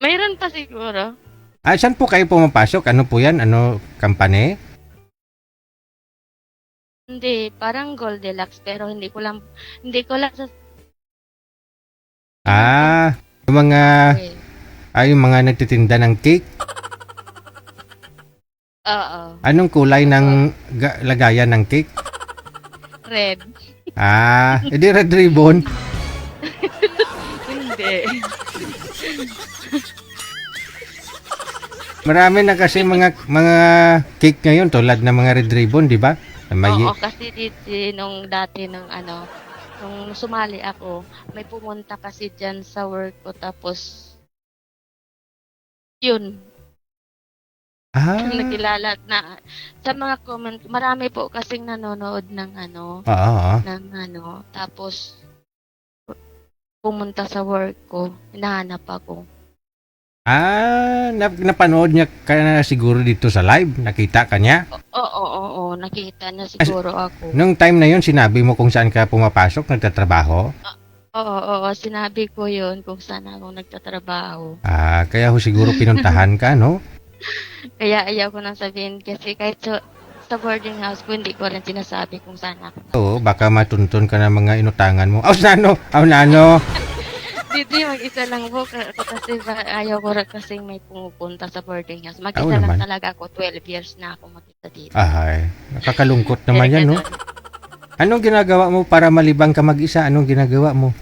Mayroon pa siguro. Saan po kayo pumapasok? Ano po yan? Ano, company? Hindi, parang Goldilocks pero hindi ko lang sa Yung mga yung mga nagtitinda ng cake. Oo. Anong kulay ng lagayan ng cake? Red. Edi red ribbon. Hindi. Marami na kasi mga cake ngayon tulad ng mga red ribbon, di ba? May Oo, kasi nung dati nung nung sumali ako, may pumunta kasi dyan sa work ko tapos yun, nakilala na sa mga comment, marami po kasing nanonood ng Oo. tapos pumunta sa work ko, hinahanap ako. Napanood niya ka na siguro dito sa live? Nakita ka niya? Oo, nakita na siguro ako. Nung time na yun, sinabi mo kung saan ka pumapasok, nagtatrabaho? Oo, sinabi ko yun kung saan ako nagtatrabaho. Kaya ho siguro pinuntahan ka, no? Kaya ayaw ko nang sabihin kasi kahit sa boarding house ko, hindi ko rin sinasabi kung saan ako. Oo, baka matuntun ka ng mga inutangan mo. Nano! Hindi, mag-isa lang po. Kasi ayaw ko rin kasi may pumupunta sa boarding house. Oo Mag-isa lang naman. talaga ako. 12 years na ako mag-isa dito. Nakakalungkot naman yan, no? Anong ginagawa mo para malibang ka mag-isa? Anong ginagawa mo?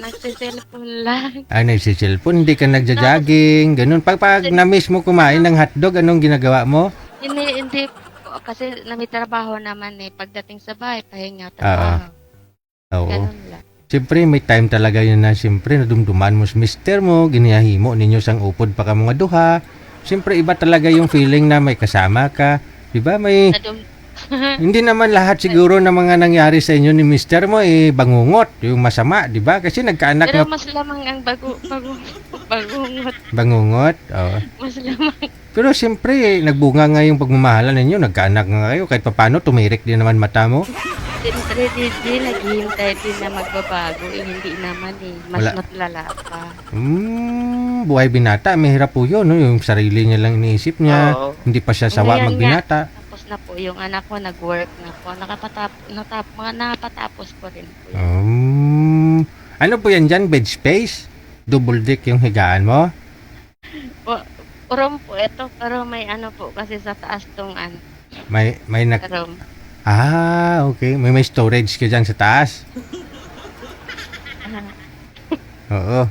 Nagsiselfon lang. Nagsisilpon, hindi ka nagja-jogging, ganun. Pag na-miss mo kumain ng hotdog, anong ginagawa mo? Hindi po. Kasi namitrabaho naman eh. Pagdating sa bahay, pahinga, trabaho. Oo. Ganun lang. Siyempre, may time talaga yun na siyempre nadumduman mo sa mister mo, ginihahimo ninyo sang upod pa ka mga duha. Siyempre, iba talaga yung feeling na may kasama ka. Diba? Hindi naman lahat siguro na mga nangyari sa inyo ni mister mo bangungot, yung masama, diba? Kasi nagkaanak Pero na... mas lamang ang bagungot. Bangungot? Oo. Mas lamang. Pero siyempre, nagbunga nga yung pagmamahalan ninyo, nagkaanak nga kayo, kahit paano tumirik din naman mata mo. Siyempre, naghihintay din na magbabago. Hindi naman eh. Mas matlala pa. Buhay binata, mahirap po yun, no? Yung sarili niya lang iniisip niya, Oo. hindi pa siya sawa Ngayon magbinata. Tapos na po yung anak ko, nag-work na po. Nakapatapos ko rin po. Ano po yan dyan, bed space? Double deck yung higaan mo? Room po ito, pero may po kasi sa taas tong May room. okay. May storage ka dyan sa taas? Oo.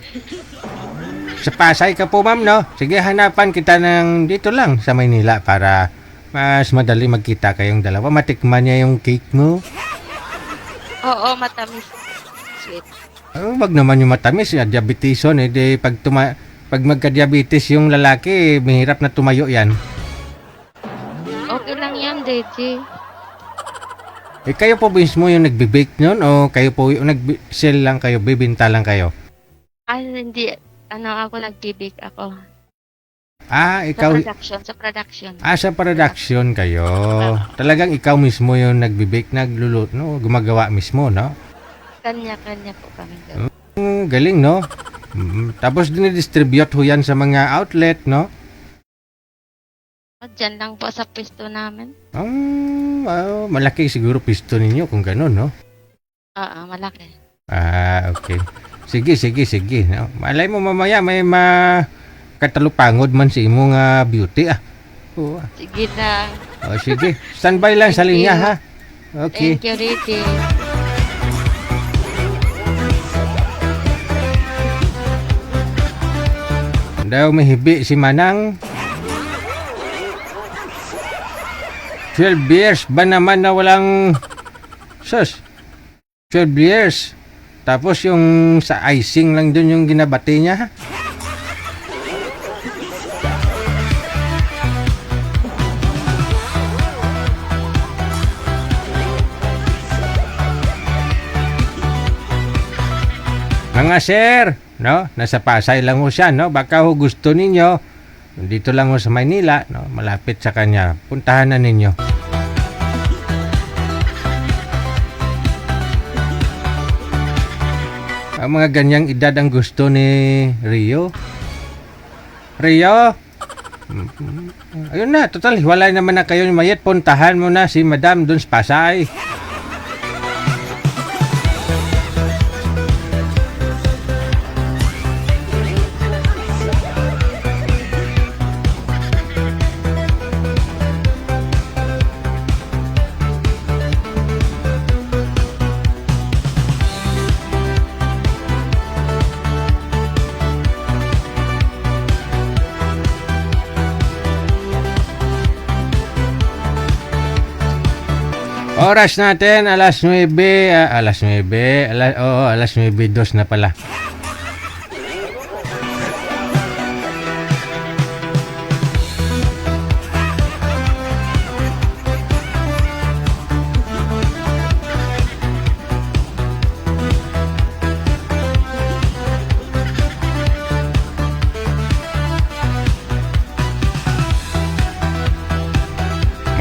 Sa Pasay ka po, ma'am, no? Sige, hanapan kita ng dito lang sa Maynila para mas madali magkita kayong dalawa. Matikman niya yung cake mo. Oo, matamis. Sweet. Wag naman yung matamis. Diabeteson, pag magka-diabetes yung lalaki, mahirap na tumayo yan. Okay lang yan, DJ. Kayo po mismo yung nagbe-bake nyon o kayo po yung nag-sell lang kayo, bibinta lang kayo? Hindi. Ako nag-bake ako. Ikaw... Sa production. Sa production kayo. Talagang ikaw mismo yung nagbe-bake, nagluluto, no? Gumagawa mismo, no? Kanya-kanya po kami gawin. Galing, no? Tapos dinidistribute ho yan sa mga outlet, no? Diyan lang po sa pwesto namin. Malaki siguro pisto ninyo kung gano'n, no? Oo, malaki. Okay. Sige. No? Malay mo mamaya may katalupangod man si imong beauty, Sige lang. Sige. Standby lang sa linya, ha? Okay. Thank you, Ricky. Daw mahibi si Manang. 12 years ba naman na walang... 12 years. Tapos yung sa icing lang dun yung ginabati niya, ha? Mga sir, no? Nasa Pasay lang ho siya, no? Baka ho gusto ninyo, dito lang ho sa Maynila, no? Malapit sa kanya. Puntahan na ninyo. Ang mga ganyang edad ang gusto ni Rio. Rio? Ayun na, total, wala naman na kayo ni Mayet. Puntahan mo na si Madam dun sa Pasay. Oras natin, alas 9, alas 9, alas 9:02 na pala.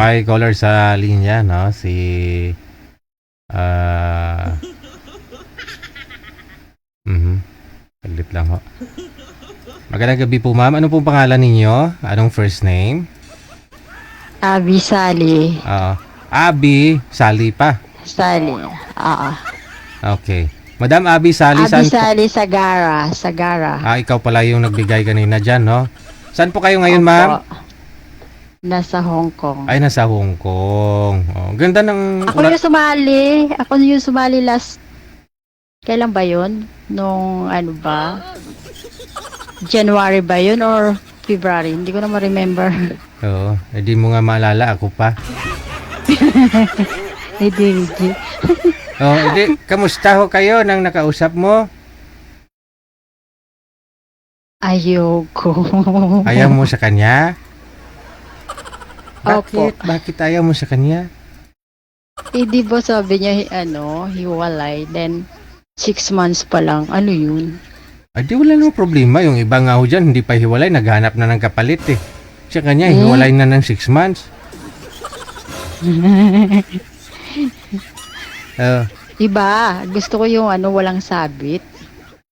May caller sa linya, no? Si saglit lang ho. Magandang gabi po, ma'am. Ano pong pangalan ninyo? Anong first name? Abi Sally. Abi Sally pa. Sally. Oo. Okay. Madam Abi Sally, Abi Sally Sagara. Sagara. Ikaw pala yung nagbigay kanina dyan, no? Saan po kayo ngayon, Opo. ma'am? Nasa Hong Kong. Ay, nasa Hong Kong. Ganda ng... Ako yung sumali. Ako yung sumali last... Kailan ba yun? Nung ano ba? January ba yun or February? Hindi ko na ma-remember. Oo. Hindi mo nga maalala. Ako pa. Hindi. Hindi. Kamusta ho kayo nang nakausap mo? Ayoko. Ayaw mo sa kanya? Opo. Bakit ayaw mo sa kanya? Di ba sabi niya, hiwalay. Then, 6 months pa lang. Ano yun? Di wala namang problema. Yung iba nga ho dyan, hindi pa hiwalay. Naghanap na ng kapalit eh. Sa kanya, hiwalay na ng 6 months. Iba, gusto ko yung walang sabit.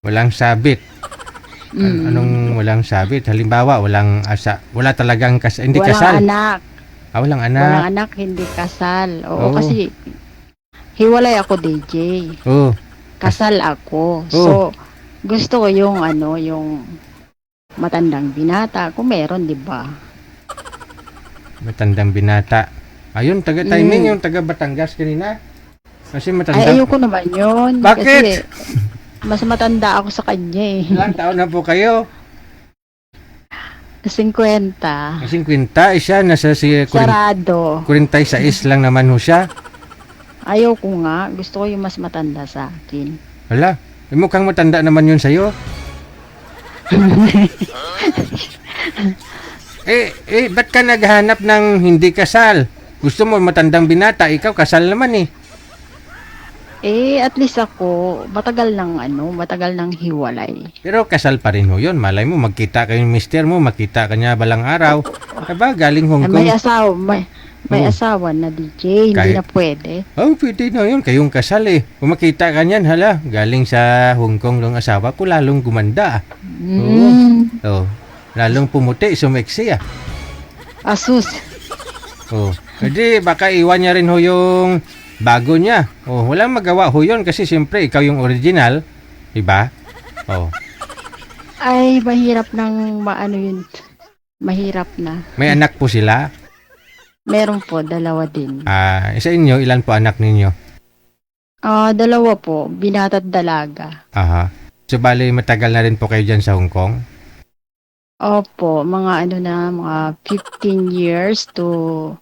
Walang sabit. Anong walang sabit? Halimbawa, wala talagang hindi Walang kasal. anak. Walang anak. Walang anak, hindi kasal. Oo, Oo. kasi hiwalay ako, DJ. Oo. Kasal ako. Oo. So, gusto ko yung yung matandang binata. Kung meron, di ba? Matandang binata. Ayun, taga-timing yung taga Batangas kanina. Kasi matanda. Ay, ayoko naman yun. Bakit? Kasi mas matanda ako sa kanya eh. Ilang taon na po kayo? 50. 50. Siya, nasa Sarado. 46 lang naman ho siya. Ayoko nga. Gusto ko yung mas matanda sa akin. Wala. Mukhang matanda naman yun sa'yo. Ba't ka naghanap ng hindi kasal? Gusto mo matandang binata, ikaw kasal naman eh. At least ako, matagal ng hiwalay. Pero kasal pa rin ho yun. Malay mo, magkita kayo ng mister mo, makita ka niya balang araw. Diba, galing Hong Kong. May asawa na DJ, hindi na pwede. Pwede na yun. Kayong kasal eh. Kung makita ka niyan, hala, galing sa Hong Kong ng asawa ko, lalong gumanda. Lalong pumuti, sumeksi ah. Asus. Hindi, baka iwan niya rin ho yung bago niya. Walang magawa ho yun kasi siyempre ikaw yung original. Diba? Ay, mahirap ng yun. Mahirap na. May anak po sila? Meron po, 2 din. Sa inyo, ilan po anak ninyo? 2 po, binata at dalaga. Aha. So, bali, matagal na rin po kayo dyan sa Hong Kong? Opo, mga mga 15 years to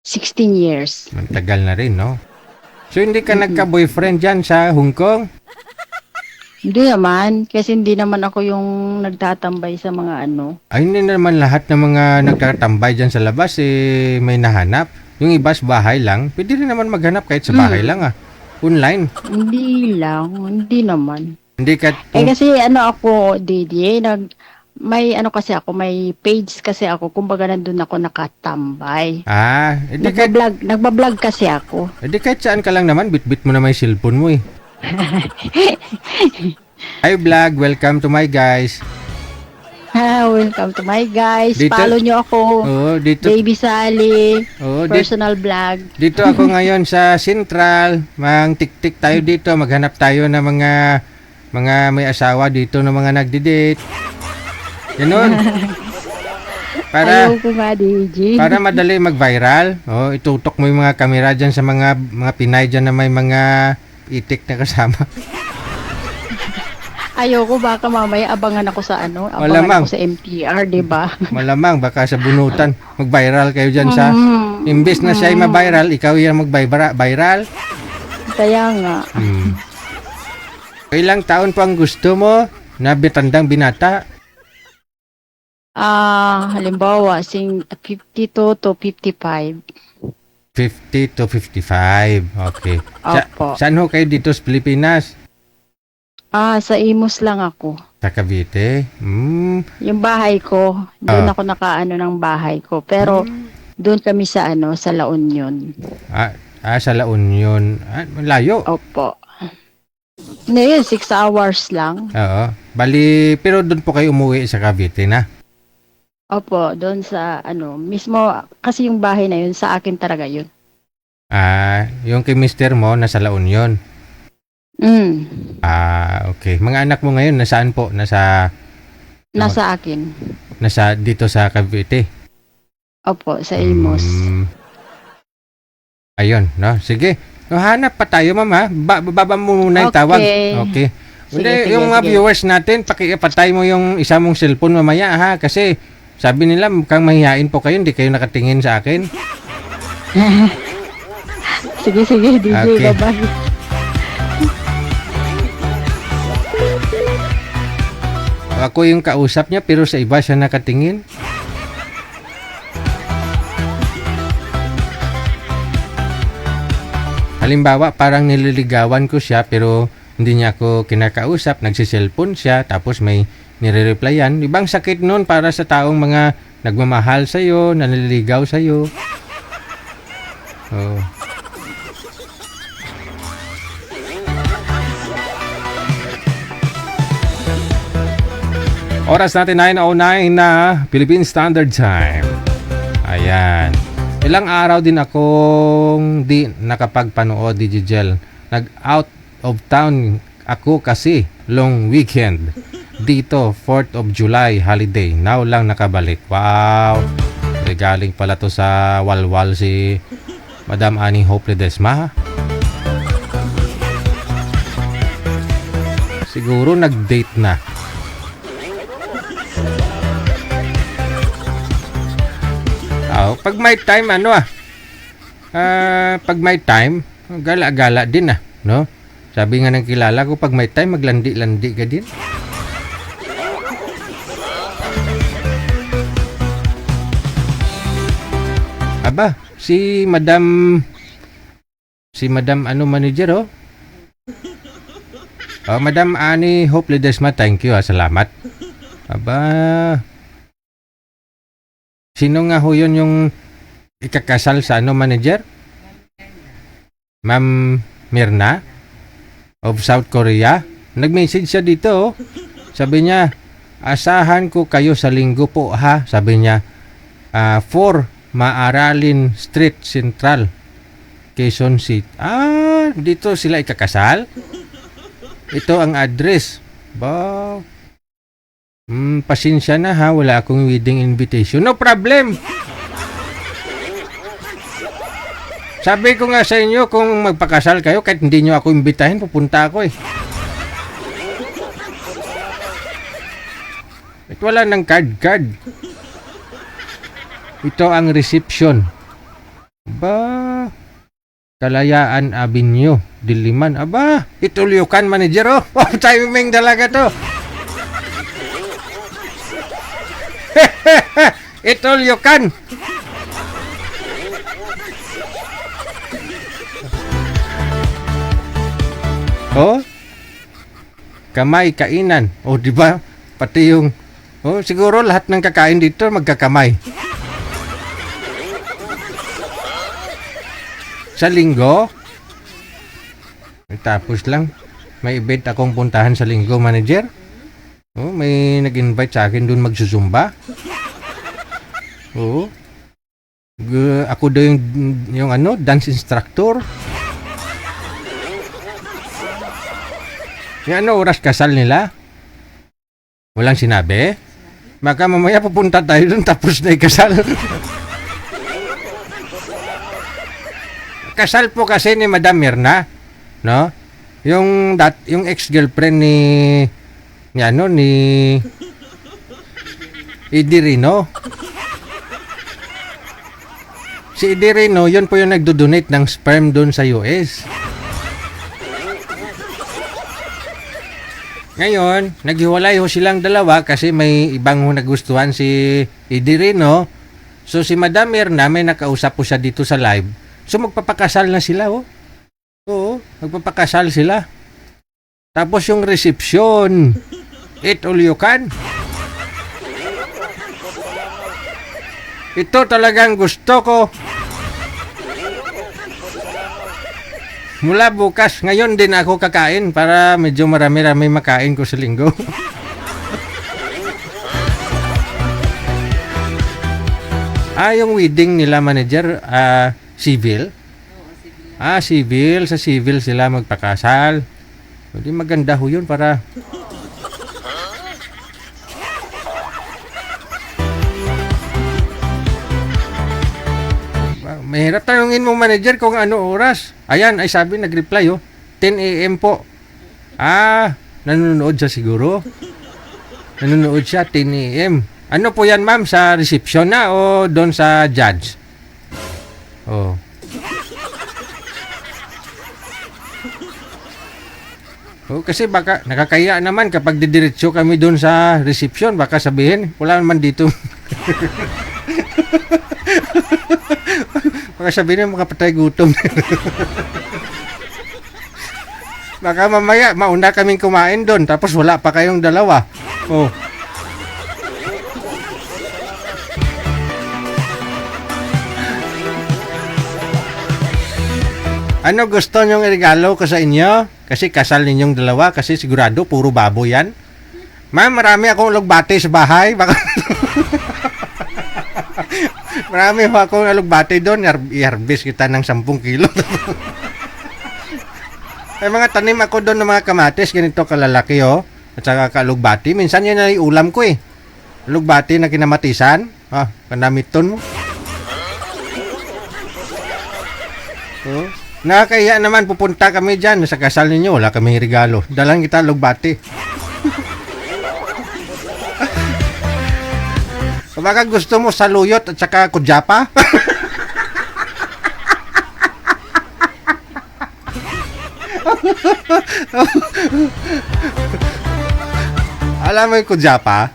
16 years. Matagal na rin, no? So, hindi ka nagka-boyfriend dyan sa Hong Kong? Hindi naman, kasi hindi naman ako yung nagtatambay sa mga Ay, hindi naman lahat ng mga nagtatambay dyan sa labas, may nahanap. Yung iba sa bahay lang, pwede rin naman maghanap kahit sa bahay lang, Online. Hindi naman. Hindi ka... kasi ako, Didi, may kasi ako, may page kasi ako, kumbaga nandun ako nakatambay. Nagbablog kasi ako. Kahit saan ka lang naman, bit-bit mo na may cellphone mo eh. Hi vlog, welcome to my guys. Welcome to my guys. Dito, follow nyo ako. Dito, Baby Sally. Personal vlog. Dito ako ngayon sa Central. Mang tik-tik tayo dito. Maghanap tayo ng mga may asawa dito ng mga nagdi-date. Ganun. Ayaw ko nga, DJ. Para madali mag-viral. Itutok mo yung mga kamera dyan sa mga Pinay dyan na may mga itik na kasama. Ayoko baka mamaya abangan ako sa ano, Malamang. abangan ako sa MTR, 'di ba? Malamang baka sa bunutan mag-viral kayo diyan sa imbes na siya ay ma-viral, ikaw yung mag-viral. Kaya nga. Ilang taon pa ang gusto mo na bitandang binata? Halimbawa, 52 to 55. 50 to 55. Okay. Opo. Saan ho kayo dito sa Pilipinas? Sa Imus lang ako. Sa Cavite? Yung bahay ko, doon ako nakaano ng bahay ko. Pero doon kami sa ano, sa La Union. Sa La Union. Malayo. Opo. Ngayon, 6 hours lang. Oo. Bali, pero doon po kayo umuwi sa Cavite na? Opo, doon sa ano, mismo, kasi yung bahay na yun, sa akin talaga yun. Yung kay mister mo, nasa La Union? Okay. Mga anak mo ngayon, nasaan po? Nasa akin. Nasa dito sa Cavite? Opo, sa Imus. Ayun, no? Sige. Hanap pa tayo, mama. Baba mo muna yung tawag. Okay. Sige, yung mga viewers natin, pakipatay mo yung isa mong cellphone mamaya, ha? Kasi sabi nila, mukhang mahihain po kayo, hindi kayo nakatingin sa akin. Sige, DJ, Okay. bye-bye. Ako yung kausap niya, pero sa iba siya nakatingin. Halimbawa, parang nililigawan ko siya, pero hindi niya ako kinakausap, nagsiselfon siya, tapos may nire-replyan. Ibang sakit nun para sa taong mga nagmamahal sa'yo, nanliligaw sa'yo. Oh. Oras natin 9:09 na Philippine Standard Time. Ayan. Ilang araw din akong di nakapagpanood, Digigel. Nag-out of town ako kasi long weekend. Dito, 4th of July holiday. Now lang nakabalik. Wow! Galing pala to sa walwal si Madam Annie Hope Ledesma. Siguro nag-date na. Pag may time, pag may time, gala-gala din no? Sabi nga ng kilala ko, pag may time, maglandi-landi ka din. Aba, si Madam manager, Madam Annie Hope Ledesma, thank you, salamat. Aba, sino nga ho yun yung ikakasal sa manager? Ma'am Mirna of South Korea. Nag-message siya dito. Sabi niya, asahan ko kayo sa linggo po, ha? Sabi niya, 4 Maaralin Street Central, Quezon City. Dito sila ikakasal? Ito ang address. Pasensya na, ha, wala akong wedding invitation. No problem. Sabi ko nga sa inyo, kung magpakasal kayo, kahit hindi nyo ako imbitahin, pupunta ako eh. At wala ng card. Ito ang reception. Kalayaan Avenue, Diliman. Itulyukan manager, timing talaga to. Itulyukan. Kamay kainan. Di ba? Pati yung siguro lahat ng kakain dito magkakamay. Sa linggo. Tapos lang may event akong puntahan sa linggo, manager. May nag-invite sa akin doon magsusumba. Ako daw yung dance instructor. Yung oras kasal nila? Walang sinabi? Baka mamaya pupunta tayo doon tapos na ikasal. Kasal po kasi ni Madam Mirna, no? Yung ex-girlfriend ni Idirino. Si Idirino, yun po yung nagdo-donate ng sperm doon sa US. Ngayon, naghiwalay ho silang dalawa kasi may ibang nagustuhan si Idirino. So si Madam Mirna, may nakausap po siya dito sa live. So magpapakasal na sila, oh. Oo, magpapakasal sila. Tapos yung reception, eat all you can. Ito talagang gusto ko. Mula bukas, ngayon din ako kakain para medyo marami-rami makain ko sa linggo. Yung wedding nila manager, civil. Civil. Sa civil sila magpakasal. Hindi maganda ho yun para... Mahirap tanungin mo manager kung ano oras. Ayan, ay sabi, nag-reply 10 a.m. po. Nanonood siya siguro. Nanonood siya 10 a.m. Ano po yan ma'am? Sa reception na o doon sa judge? Oh. Kasi baka nakakaya naman kapag didiretso kami doon sa reception, baka sabihin, wala naman dito. Baka sabihin mga patay gutom. Baka mamaya mauna kaming kumain doon tapos wala pa kayong dalawa. Oh. Ano gusto nyong regalo ko sa inyo? Kasi kasal ninyong dalawa kasi sigurado puro baboy yan. Ma'am, marami akong lugbate sa bahay. Baka marami akong alugbate doon. I-harvest kita ng 10 kilo. May mga tanim ako doon ng mga kamatis. Ganito kalalaki at saka kalugbati. Minsan yan ay ulam ko alugbati na kinamatisan. Panamiton mo. Nakakaya naman pupunta kami dyan sa kasal ninyo. Wala kaming regalo. Dalang kita alugbati. Baka gusto mo saluyot at saka kudyapa? Alam mo yung kudyapa?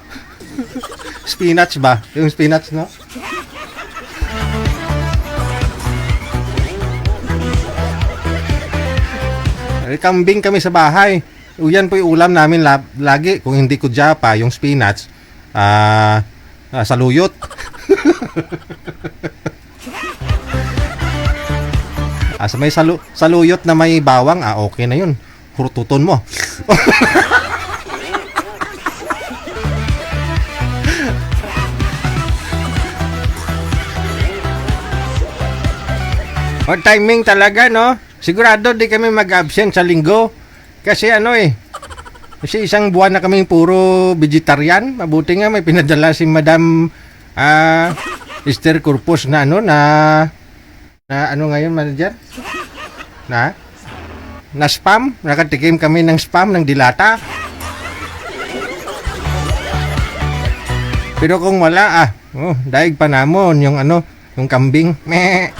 Spinach ba? Yung spinach, no? Kambing kami sa bahay. Yan po yung ulam namin lagi. Kung hindi kudyapa, yung spinach, saluyot. Sa may saluyot na may bawang, okay na yun. Hurututon mo. Timing talaga, no? Sigurado di kami mag-absent sa linggo. Kasi kasi isang buwan na kaming puro vegetarian. Mabuti nga may pinadala si Madam Esther Corpus na ngayon manager? Na spam? Nakatikim kami ng spam ng dilata. Pero kung wala daig pa namon yung yung kambing. Meh.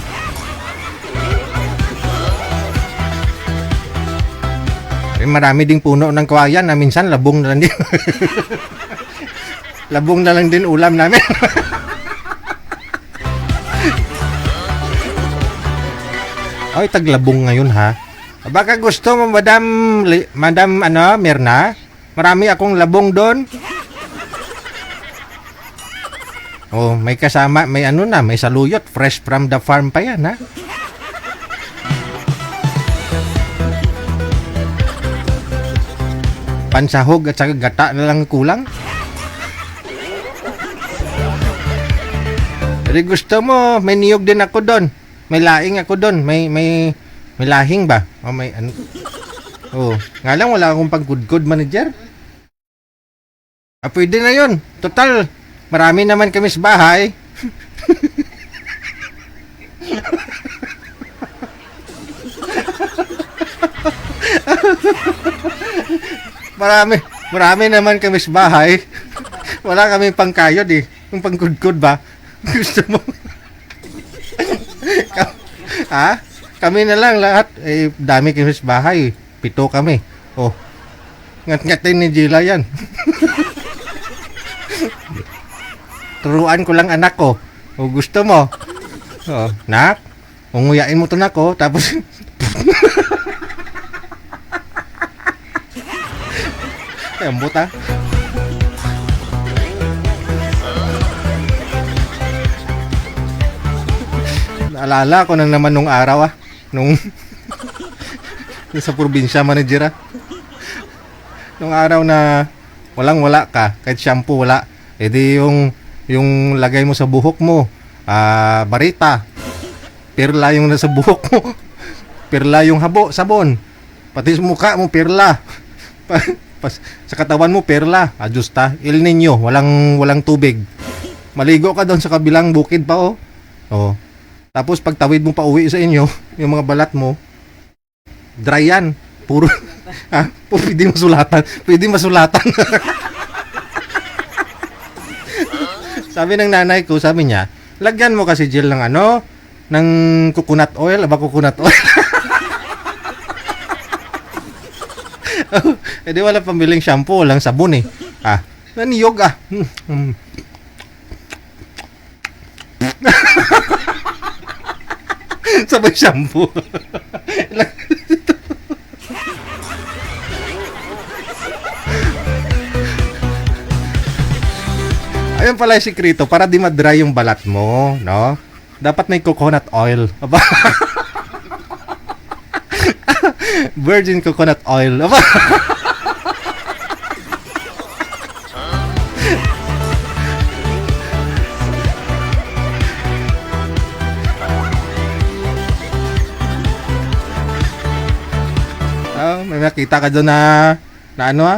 Marami ding puno ng kawayan na minsan labong na lang din. Labong na lang din ulam namin. Ay, taglabong ngayon ha. Baka gusto mo Madam Mirna? Marami akong labong doon. May kasama, may may saluyot, fresh from the farm pa yan ha. Pansahog at saka gata na lang kulang. Pero gusto mo, may niyog din ako doon. May laing ako doon. May lahing ba? May ano. Nga lang wala akong pag-good manager. Pwede na yun. Total, marami naman kami sa bahay. Marami naman kami sa bahay. Wala kami pangkayod eh. Yung pangkudkod ba? Gusto mo? Ha? Kami na lang lahat. Eh, dami kami sa bahay. 7 kami. Oh. Ngat-ngatin ni Gila yan. Turuan ko lang anak ko. O gusto mo? Oh, nak, unguyain mo to na ko. Tapos, ay, ambot ha. Naalala ko nang naman nung araw nung sa probinsya manager nung araw na walang-wala ka, kahit shampoo wala. E di yung lagay mo sa buhok mo, barita. Perla yung nasa buhok mo. Perla yung habo, sabon. Pati sa mukha mo, perla. Sa katawan mo, perla. Ajusta. El Niño, walang tubig. Maligo ka doon sa kabilang bukid pa, oh. Oh. Tapos pagtawid mo pa uwi sa inyo, yung mga balat mo, dry yan. Puro, pwede masulatan. Pwede masulatan. Sabi ng nanay ko, sabi niya, lagyan mo kasi gel ng ng coconut oil, coconut oil. Eh di wala pambiling shampoo, walang sabon eh. Naniyog Sabay shampoo. Ayun pala yung sikreto, para di ma-dry yung balat mo, no? Dapat may coconut oil. Aba? Virgin coconut oil. Aba? May nakita ka doon na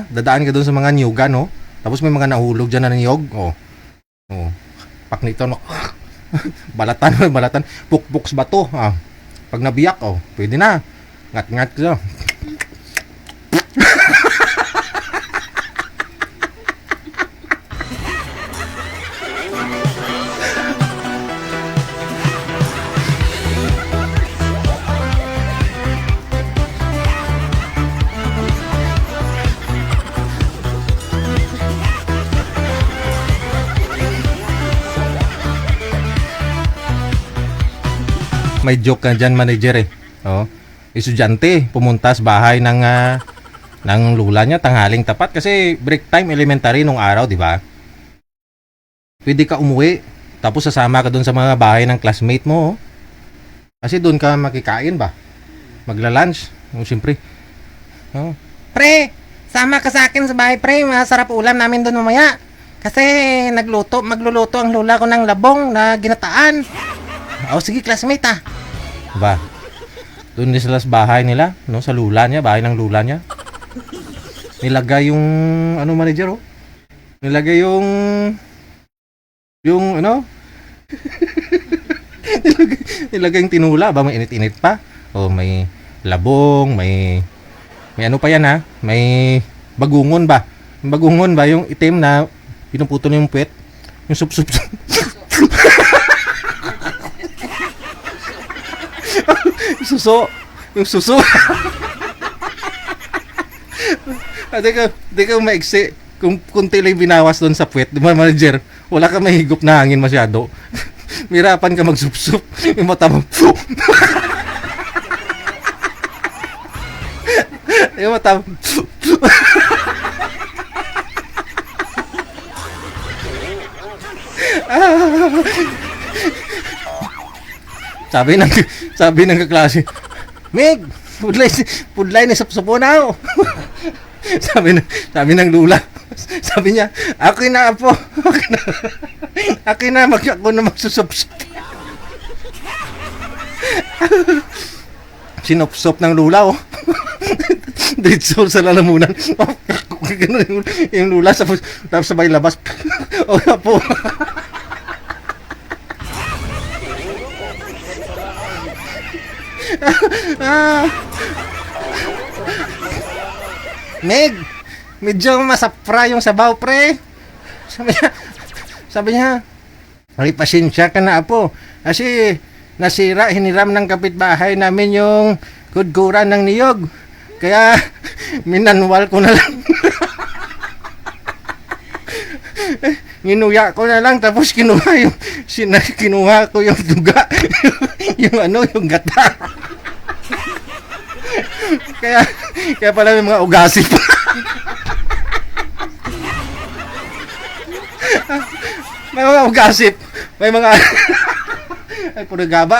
dadaan ka doon sa mga niyuga, no? Tapos may mga nahulog dyan na niyog. Oh. Paknito, no? balatan. Pukpuks ba to? Pag nabiyak, pwede na. Ngat-ngat ka. May joke ka dyan, manager eh. Estudyante pumunta sa bahay ng lula niya tanghaling tapat kasi break time elementary nung araw, di ba? Pwede ka umuwi tapos sasama ka doon sa mga bahay ng classmate mo. Kasi doon ka makikain ba? Magla-lunch. Siyempre. Pre, sama ka sa akin sa bahay, pre. Masarap ulam namin doon mamaya. Kasi magluluto ang lula ko ng labong na ginataan. Sige, classmate Ba? Doon din sila sa bahay nila, no, sa lula niya, bahay ng lula niya. Nilagay yung manager, Nilagay yung nilagay yung tinula ba, may init-init pa. May labong, may pa yan may bagungon ba. Yung bagungon ba, yung itim na pinuputol yung puwet, yung sup-sup. Yung suso. Di ka maiksi. Kung kunti lang binawas doon sa puwet, di ba, manager? Wala ka mahigop na hangin masyado. Mirapan ka magsup-sup. Yung mata mo. Yung mata mo. Sabi ng kaklase, Meg, pudlay ni sapsapo na ako. sabi ng lula, sabi niya, ako na po. Ako na magsusupsup. Sinupsup ng lula, Diretso sa lalamunan. Ganun yung lula, tapos sabay labas. Po. Meg, medyo masapra yung sabaw, pre. Sabi niya, ay, pasensya ka na, apo. Kasi hiniram ng kapitbahay namin yung kudkuran ng niyog. Kaya, minanwal ko na lang. Ginuya ko na lang, tapos kinuha ko yung duga. yung gata. kaya pala may mga ugasip. May mga ugasip. May mga ay puro gaba.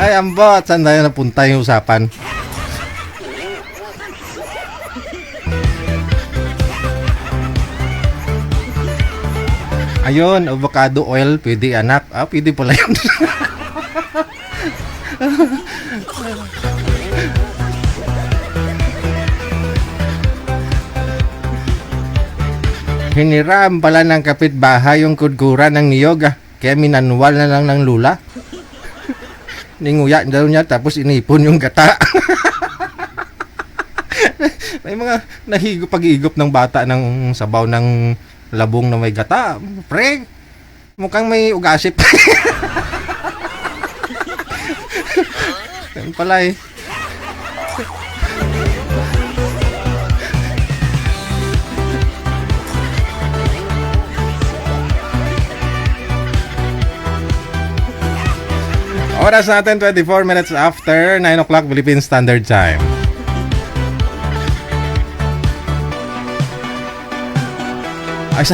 Ay, ambot. Saan tayo napunta yung usapan? Ayun, avocado oil. Pwede, anak. Pwede pala yun. Hiniram pala ng kapitbahay yung kudkuran ng niyog. Kaya minanwal na lang ng lula. Ninguya daw niya, tapos inipon yung gata. May mga pag-iigop ng bata ng sabaw ng labong na may gata. Pre, mukhang may ugasip. Yan pala eh. Oras natin 24 minutes after 9 o'clock Philippine Standard Time. Ay,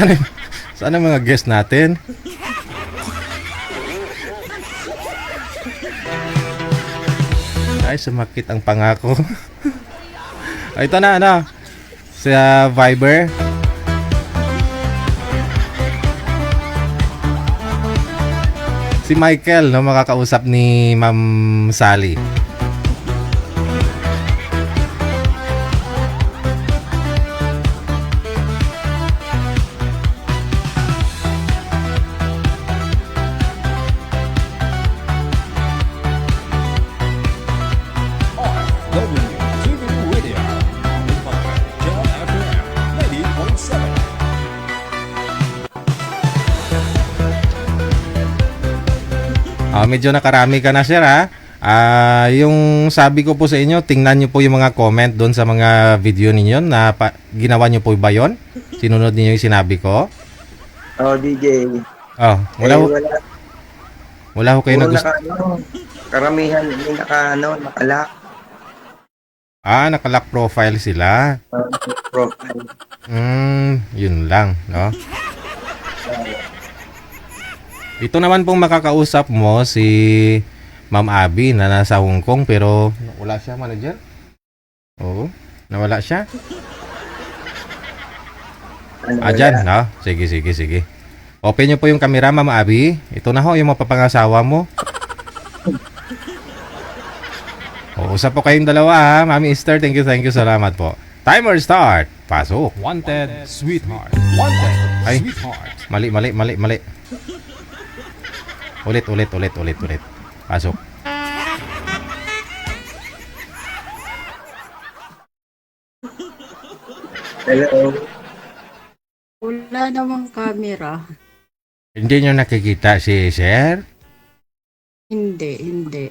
sana mga guest natin. Ay, sumakit ang pangako. Ay, ito na, sa Viber. Si Michael, no, makakausap ni Ma'am Sally. Medyo nakarami ka na, sir, ha? Yung sabi ko po sa inyo, tingnan nyo po yung mga comment doon sa mga video ninyo na ginawa nyo po ba yun? Sinunod niyo yung sinabi ko? DJ. Wala ko kayo na gusto. Karamihan may nakalak. Nakalock profile sila. Profile. Yun lang, no? Ito naman pong makakausap mo si Ma'am Abby na nasa Hong Kong, pero wala siya, manager? Oo, nawala siya. Dyan, no? Sige. Open nyo po yung camera, Ma'am Abby. Ito na ho, yung mapapangasawa mo. Usap po kayong dalawa, ha? Mami Esther, thank you, salamat po. Timer start. Pasok. Wanted, sweetheart. Wanted, Ay, sweetheart. mali. Ulit. Pasok. Hello. Wala namang camera. Hindi nyo nakikita si Sir? Hindi.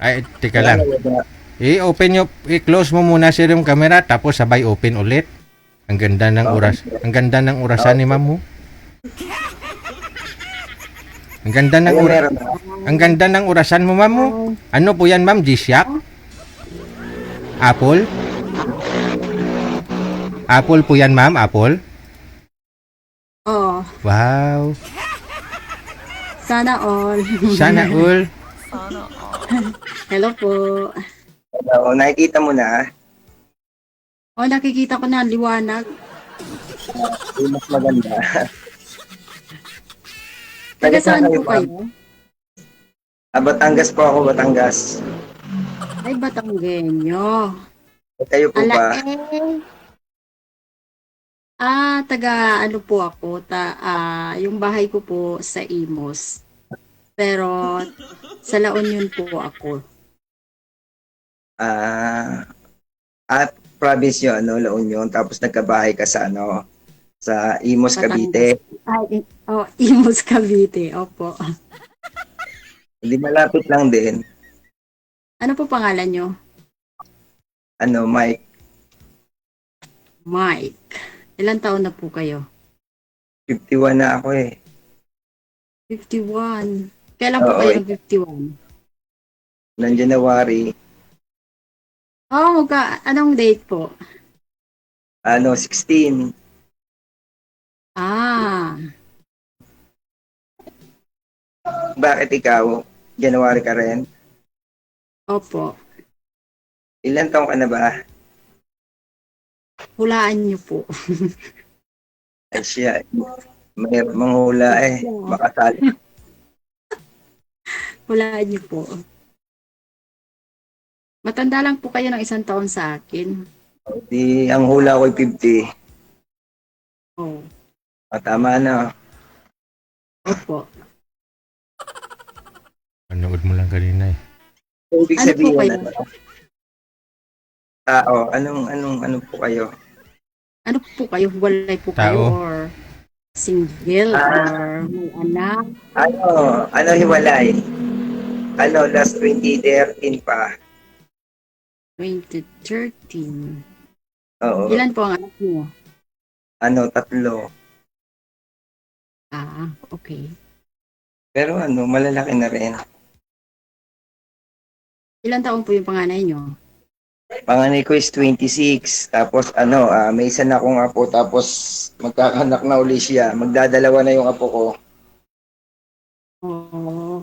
Ay, teka lang. I-open nyo, i-close mo muna sir yung camera, tapos sabay open ulit. Ang ganda ng orasan ni Ma'am mo. Ang ganda ng orasan mo, Ma'am mo. Ano po yan, Ma'am? G-Shock? Apple? Apple po yan, Ma'am? Apple? Oh, Wow. sana all. Sana all. Hello po. Hello, nakikita mo na. Nakikita ko na liwanag. Mas maganda. Taga saan po kayo? Batangas po ako, Batangas. Ay, Batanggenyo. Kayo po Ala, ba? taga ano po ako, yung bahay ko po sa Imos. Pero sa La Union po ako. At province yun, ano, La Union, tapos nagkabahay ka sa ano, sa Imos, Cavite. Ay, Imos Cavite, opo. Hindi malapit lang din. Ano po pangalan nyo? Ano, Mike, Mike. Ilan taon na po kayo? 51 na ako eh. 51. Kailan po Oo, kayo ng 51? Ng January, Anong date po? 16. Bakit ikaw? January ka rin? Opo. Ilan taong ka na ba? Hulaan nyo po. Ay siya, may manghula eh. Baka sali. Hulaan nyo po. Matanda lang po kayo ng 1 taon sa akin. Ang hula ko'y 50. Oh, Tama na. opo. Panood mo lang kanina eh. Ibig Ano po sabihin, kayo? tao, anong po kayo? Ano po kayo? Walay po Tao. kayo or single or may anak? Ano hiwalay? Last 2013 pa. 2013. Oo. Ilan po ang anak niyo? 3. Okay. Pero malalaki na rin. Ilan taon po yung panganay niyo? Panganay ko is 26. Tapos may isa na akong apo. Tapos magkakanak na uli siya. Magdadalawa na yung apo ko. Oh,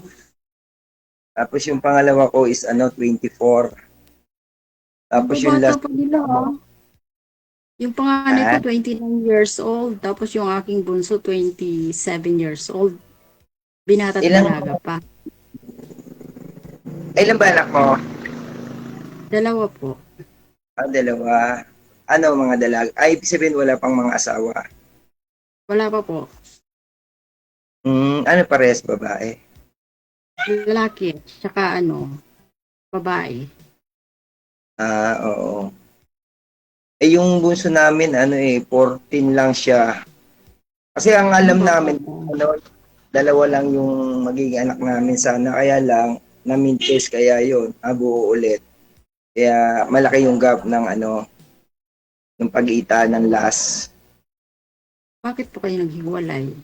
Tapos yung pangalawa ko is 24. Tapos yung bata last, pa nila, ha? Yung panganay ko 29 years old, tapos yung aking bunso 27 years old. Binata talaga pa. ilan ba anak mo? 2 po. 2. Mga dalaga? Ay, ibig sabihin wala pang mga asawa. Wala pa po. Parehas babae? Lalaki, tsaka babae. Oo. Yung bunso namin, 14 lang siya. Kasi ang alam namin, dalawa lang yung magiging anak namin sana. Kaya lang, na-mintes kaya yun, buo ulit. Kaya malaki yung gap ng ng pag-iitan ng last. Bakit po kayo naghiwalay?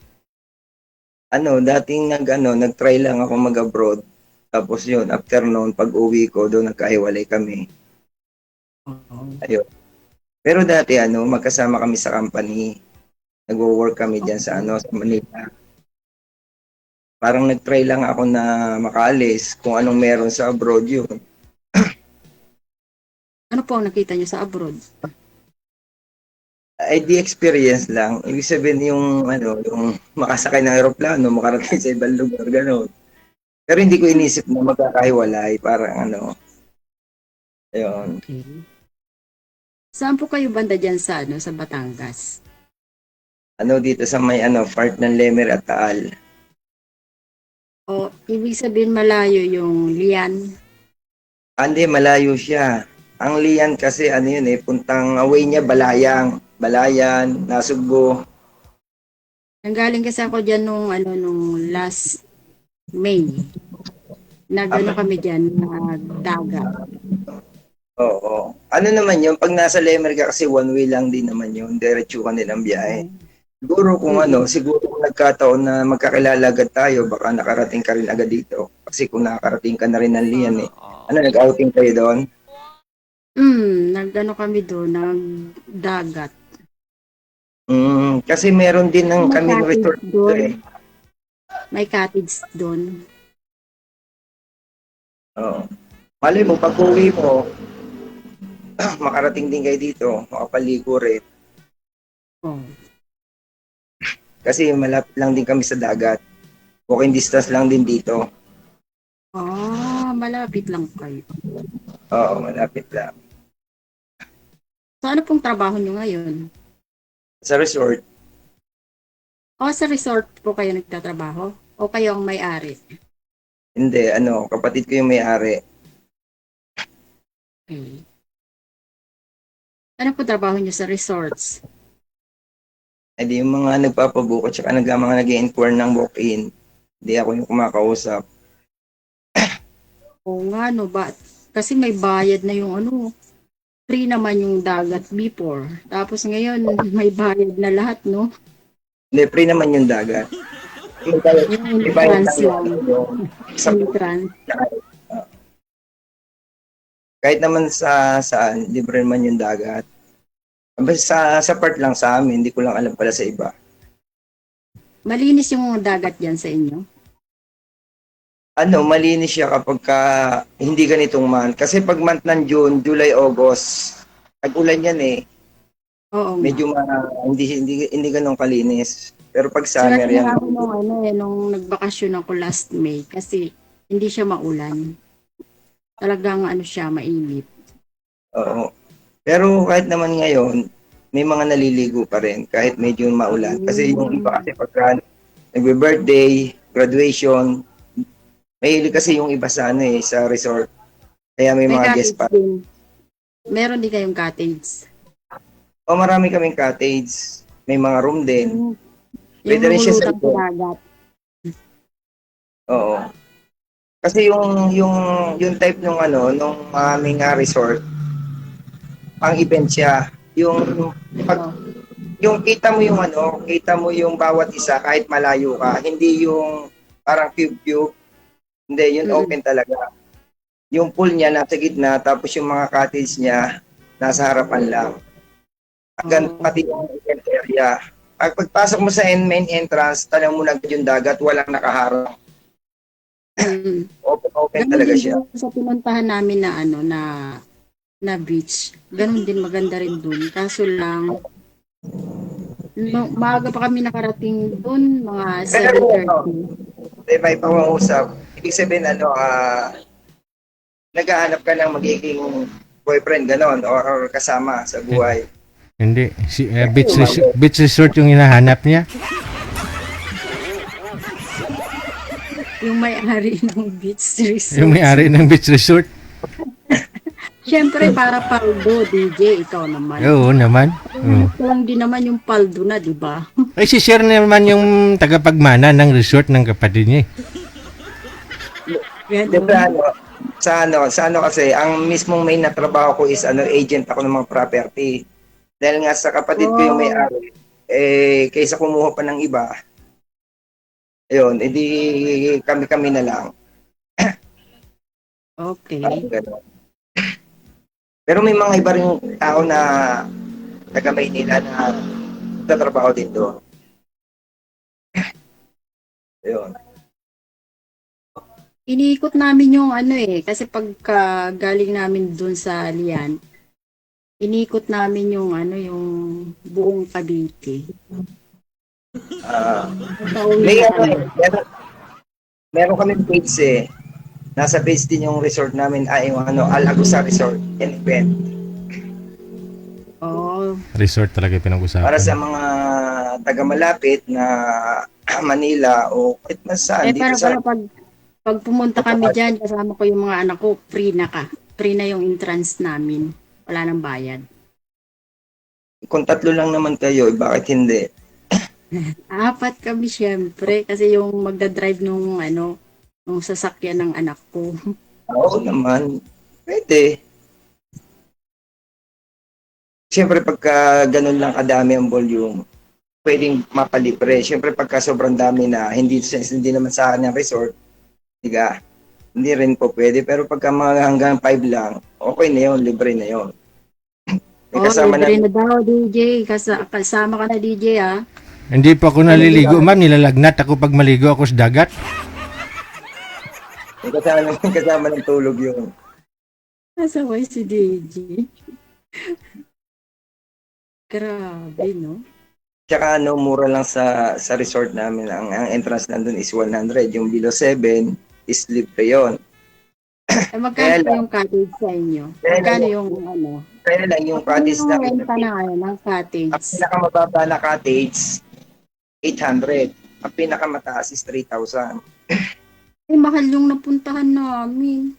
Dating nag-try lang ako mag-abroad. Tapos yun, after noon, pag-uwi ko, doon nagkahiwalay kami. Ayun. Pero dati magkasama kami sa company. Nagwo-work kami diyan sa sa Manila. Parang nag-try lang ako na makaalis kung anong meron sa abroad yun. Ano po ang nakita niyo sa abroad? Ay di experience lang. Ibig sabihin yung yung makasakay ng eroplano, makarating sa ibang lugar, gano'n. Pero hindi ko inisip na magkakahiwalay, parang ayun. Okay. Saan po kayo banda dyan sa sa Batangas? Dito sa may part ng Lemer at Taal. O, ibig sabihin malayo yung Lian. Hindi, malayo siya. Ang Lian kasi puntang away niya Balayan, Nasugbo. Nanggaling kasi ako dyan nung last May. Kami dyan na dagat. Oo. Naman yun, pag nasa Lemer ka kasi one way lang din naman yun. Diretso ka nilang biyahe. Siguro kung siguro kung nagkataon na magkakilala agad tayo, baka nakarating ka rin agad dito. Kasi kung nakarating ka na rin ng Lian nag-outing kayo doon? Kami doon, nagdagat. Kasi meron din ng kaming resort doon. eh. May cottage doon. Oo. Malay mo, pag uwi mo, makarating din kayo dito, makapaligo rin. Oh. Kasi malapit lang din kami sa dagat. Walking distance lang din dito. malapit lang kayo. Oo, malapit lang. So ano pong trabaho nyo ngayon? Sa resort, O sa resort po kayo nagtatrabaho? O kayo ang may-ari? hindi, ano, kapatid ko yung may-ari. Okay. Ano po trabaho nyo sa resorts? Eh di yung mga nagpapabuko tsaka mga nag-inquire ng walk-in. Hindi ako yung kumakausap. Oo nga, no ba? Kasi may bayad na yung ano, free naman yung dagat before. Tapos ngayon, may bayad na lahat, no? Hindi, free naman yung dagat. Yung May bayad entrance lang lang. yung sa Entrance. kahit naman sa saan, libre naman yung dagat. Basta sa part lang sa amin, hindi ko lang alam pala sa iba. Malinis yung dagat yan sa inyo? Ano, malinis siya kapag hindi ganitong month. Kasi pag month ng June, July, August, tag-ulan yan eh. Oo. Medyo hindi ganun kalinis. Pero pag summer Sila yan, ako nung nagbakasyon ako last May kasi hindi siya maulan. Talagang ano siya, mainit. oo. Pero kahit naman ngayon, may mga naliligo pa rin kahit medyo maulan. Kasi yung iba kasi pagka nagbe-birthday, graduation, mahilig kasi yung iba sa sa resort. Kaya may mga guest pa. din. Meron din kayong cottage. O marami kaming cottage. May mga room din. Yung Pwede rin siya sa lumulutang sa dagat. Oo. Kasi yung type nung nung aming resort, ang event siya. Yung kita mo yung bawat isa kahit malayo ka, hindi yung parang cube. Hindi, yun open talaga. Yung pool niya nasa gitna, tapos yung mga cottage niya nasa harapan lang. Hanggang pati yung event area. Pagpasok mo sa main entrance, tanong mo na yung dagat, walang nakaharang. Open Ganun talaga din siya. doon sa pinuntahan namin na beach. Ganun din, maganda rin doon. Kaso lang, maaga pa kami nakarating doon, mga 7:30. May pangungusap. Ibig sabihin, naghahanap ka ng magiging boyfriend, ganon, or kasama sa buhay. Hindi. Beach resort yung hinahanap niya. Yung may-ari ng beach resort. Yung may-ari ng beach resort. Siyempre, para paldo, DJ, ikaw naman. Oo naman. Ito lang din naman yung paldo na, di ba? Ay, si Sir naman yung tagapagmana ng resort ng kapatid niya. Sa ano kasi, ang mismong main na trabaho ko is agent ako ng mga property. Dahil nga sa kapatid ko yung may-ari, kaysa kumuha pa ng iba, ayun, edi kami na lang. Okay. Pero may mga iba rin tao na taga Maynila na nagtatrabaho dito. Ayun. Iniikot namin yung kasi pagka galing namin dun sa Lian, iniikot namin yung yung buong Cavite. Meron kami page Nasa page din yung resort namin, yung Alagusa Resort and Event. Oh. Resort talaga pinag-usapan. Para sa mga taga-malapit na Manila o kahit nasaan. Pero pag pumunta kami dyan, kasama ko yung mga anak ko, free na ka. Free na yung entrance namin. Wala nang bayad. Kung 3 lang naman kayo, bakit hindi? 4 kami syempre kasi yung magdadrive nung sasakyan ng anak ko. Oo naman. Pwede. Siyempre pagka ganun lang kadami ang volume, pwedeng mapalibre. Siyempre pagka sobrang dami na hindi naman sa akin yung resort, hindi rin po pwede. Pero pagka mga hanggang 5 lang, okay na yun, libre na yun. Libre na daw, DJ. Kasama ka na, DJ, ha? Hindi pa ako naliligo, ma'am. Nilalagnat ako pag maligo ako sa dagat. Kasama ng tulog yun. Nasaway si DJ. Grabe, no? Tsaka mura lang sa resort namin. Ang entrance nandun is 100. Yung below 7 is libre yun. Eh, magkano po yung cottage sa inyo? Magkano yung ano? Kaya lang yung Magkano cottage yung namin, renta na ngayon ng ang cottage? pinakamababa na cottage, 800. Ang pinakamataas is 3,000. Eh, mahal yung napuntahan namin.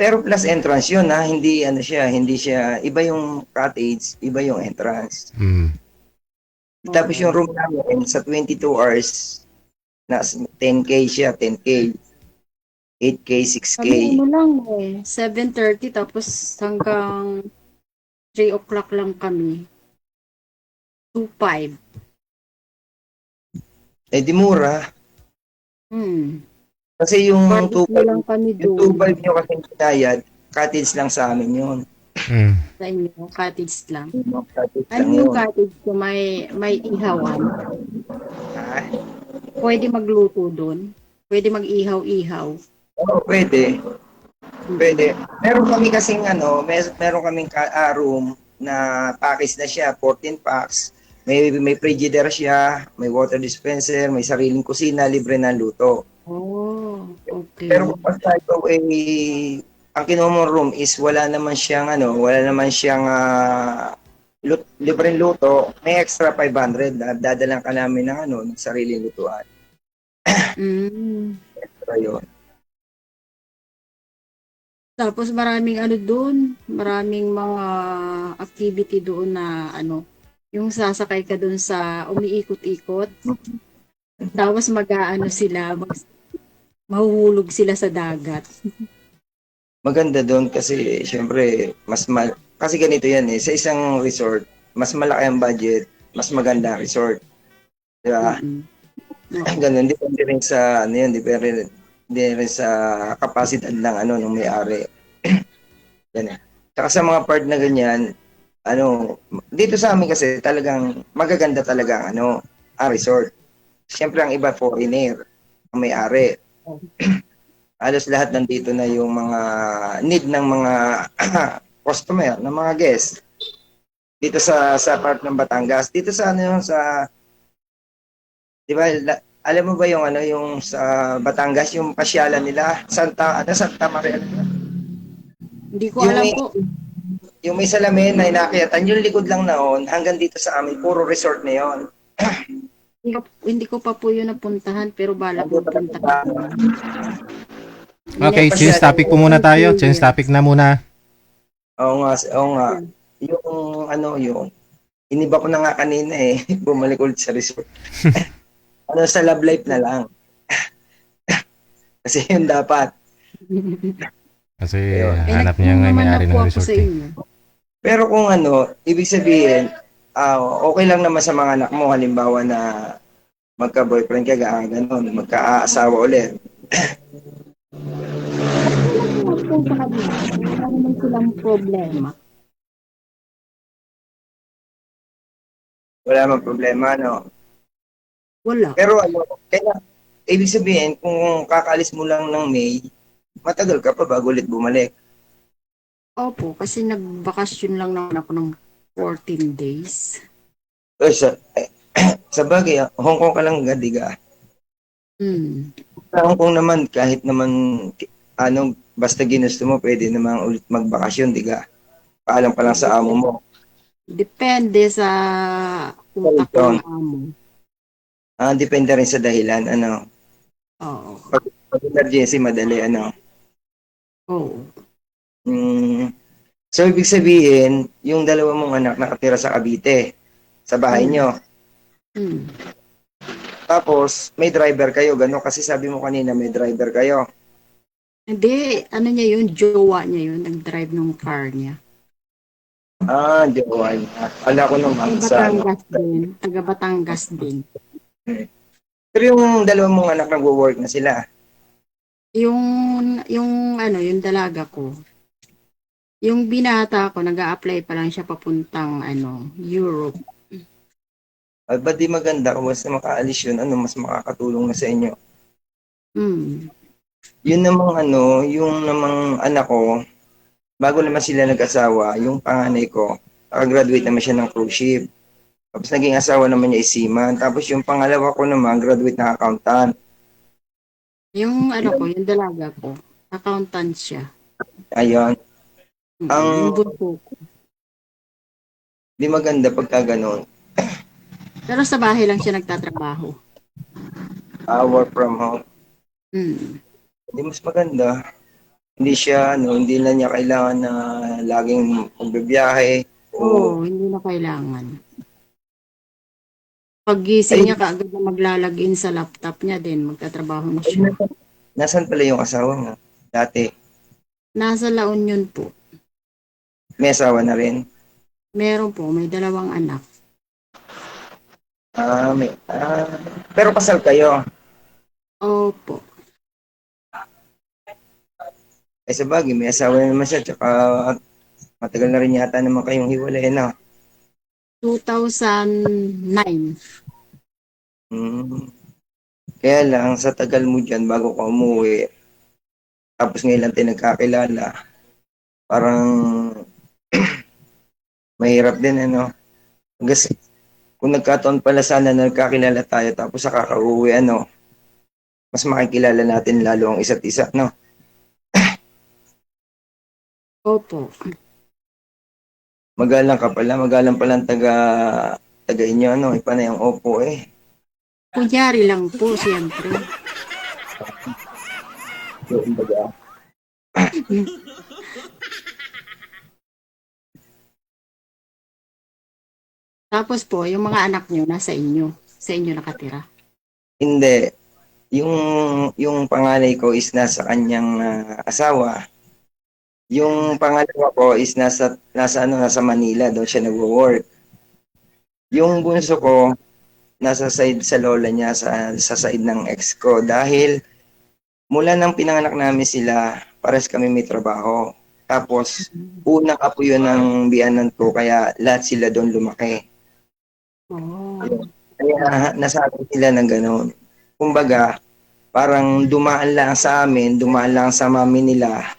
Pero plus entrance yun ha, hindi ano siya, hindi siya, iba yung cottage, iba yung entrance. Mm. Tapos yung room namin sa 22 hours, nasa 10K siya, 10K, 8K, 6K. Kami ano lang eh, 7:30 tapos hanggang 3 o'clock lang kami. 2.5. Eh di mura. Kasi yung Barbecue lang kami yung doon. 2.5 nyo kasi binayad, cottage lang sa amin yun. Mm. Sa inyo, cottage lang. Cottage Ano lang yung yun. cottage ko? May ihawan. Ah, Pwede magluto doon. Pwede mag-ihaw-ihaw. Oo, pwede. Pwede. Meron kami kasing meron kaming room na package na siya, 14 packs. May frigidaire siya, may water dispenser, may sariling kusina, libre na luto. Oh, okay. Pero kapag tayo ang kinuha mong room is wala naman siyang libreng luto, may extra 500 na dadalang ka namin ng sariling lutuan. Extra yun. Tapos maraming doon, maraming mga activity doon na yung sasakay ka doon sa umiikot-ikot. Tapos sila, mahuhulog sila sa dagat. Maganda doon kasi syempre kasi ganito yan sa isang resort, mas malaki ang budget, mas maganda ang resort. Di ba? Ganun, depende rin sa depende rin sa kapasidad ng may-ari. Ganun. Saka sa mga part na ganyan, dito sa amin kasi talagang magaganda talaga ang resort. Siyempre ang iba foreigner, ang may-ari. Halos lahat nandito na yung mga need ng mga customer, ng mga guest. Dito sa part ng Batangas, dito sa di ba, alam mo ba yung sa Batangas, yung pasyalan nila, Santa Maria? Hindi ko alam po. Yung may salamin na inakyatan, yung likod lang noon, hanggang dito sa amin, puro resort na yon. Hindi ko pa po yun napuntahan, pero bala po puntahan. Okay, change topic po muna tayo. Change topic na muna. Oo nga. Yung iniba ko na nga kanina bumalik ulit sa resort. Sa love life na lang. Kasi yun dapat. Kasi hanap niya nga may-ari ng resort. Pero kung ibig sabihin, okay lang naman sa mga anak mo, halimbawa na magka-boyfriend ka, gano'n, magka-asawa ulit. Wala naman silang problema. Wala namang problema, Wala. Pero kaya, ibig sabihin, kung kakaalis mo lang ng May, matagal ka pa bago ulit bumalik. Opo, kasi nagbakasyon lang naman ako ng 14 days. Sa bagay, Hong Kong ka lang gadiga. Sa Hong Kong naman, kahit naman, basta ginusto mo, pwede naman ulit magbakasyon, diga. Paalam pa lang sa amo mo. Depende sa utak ng amo. Depende rin sa dahilan, Oo. Pag emergency, madali, Oo. So, ibig sabihin, yung dalawa mong anak nakatira sa Cavite, sa bahay nyo. Tapos, may driver kayo, gano'n, kasi sabi mo kanina, may driver kayo. Hindi, niya yun, jowa niya yun, nag-drive ng car niya. Jowa niya. Ala ko naman Taga Batangas din. Pero yung dalawa mong anak nagwo-work na sila. Yung dalaga ko. Yung binata ko, nag-a-apply pa lang siya papuntang Europe. Ay, ba't di maganda kung basta makaalis yun, mas makakatulong na sa inyo. Yun namang yung namang anak ko, bago naman sila nag-asawa, yung panganay ko, graduate naman siya ng cruise ship. Tapos naging asawa naman niya is seaman. Tapos yung pangalawa ko naman, graduate na accountant. Yung ano ko, yung dalaga ko, accountant siya. Ayun. Yung Ang bunso ko. di maganda pagka ganun. Pero sa bahay lang siya nagtatrabaho. Work from home. Hindi mas maganda. Hindi siya, hindi na niya kailangan na laging magbibiyahe. Oo, hindi na kailangan. Paggising niya, kaagad na maglalagin sa laptop niya din, magtatrabaho na siya. Nasaan pala yung asawa mo? Dati, Nasa La Union po. may asawa na rin. Meron po, may 2 anak. Pero kasal kayo. Opo. Sa bagay, may asawa na naman siya. Tsaka matagal na rin yata naman kayong hiwalay na. 2009. Kaya lang, sa tagal mo dyan, bago ka umuwi, tapos ngayon lang tayo nagkakilala, parang mahirap din, ano? Kasi kung nagkataon pala sana na nagkakilala tayo, tapos sa kakauwi, mas makikilala natin lalo ang isa't isa, no? Opo. Magalang palang taga inyo, ipa na yung opo eh. Kunyari lang po, siyempre. Yung baga. Tapos po, yung mga anak nyo, nasa inyo. Sa inyo nakatira. Hindi. Yung panganay ko is nasa kanyang asawa. Yung pangalawa ko is nasa Manila, doon siya nagwo-work. Yung bunso ko nasa side sa lola niya sa side ng ex ko dahil mula nang pinanganak namin sila, pares kami may trabaho. Tapos unang apo yun ng biyanan ko kaya lahat sila doon lumaki. Kaya nasabi sila ng gano'n. Kumbaga, parang dumaan lang sa amin, dumaan lang sa mami nila.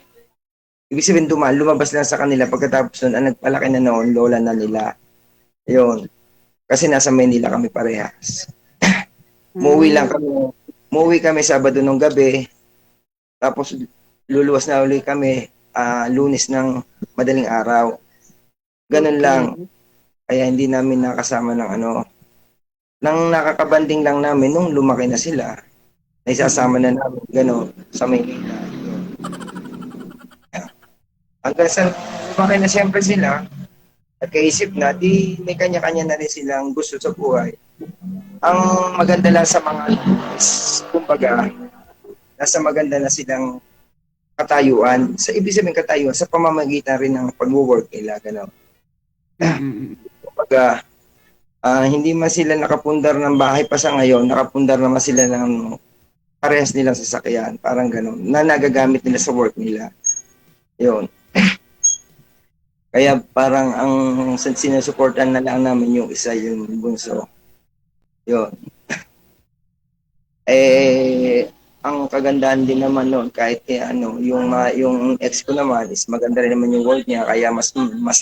Ibig sabihin lumabas lang sa kanila pagkatapos nun, ang nagpalaki na noon, lola na nila. Ayun. Kasi nasa Manila kami parehas. Muuwi kami Sabado ng gabi. Tapos luluwas na ulit kami Lunes ng madaling araw. Ganun lang. Kaya hindi namin nakasama ng nang nakakabanding lang namin nung lumaki na sila. Naisasama na namin gano'n sa Maynila. Hanggang sa lumaki na siyempre sila, at kaisip na, di may kanya-kanya na rin silang gusto sa buhay. Ang maganda lang sa mga is, kumbaga, nasa maganda na silang katayuan. Sa ibig sabihin katayuan, sa pamamagitan rin ng pag-work nila, gano'n. Kumbaga, hindi man sila nakapundar ng bahay pa sa ngayon, nakapundar naman sila ng parehas nilang sasakyan, parang gano'n, na nagagamit nila sa work nila. Yun. Kaya parang ang sinusuportan na lang namin yung isa, yung bunso. Yun. Ang kagandahan din naman noon kahit yung ex ko naman is maganda rin naman yung work niya kaya mas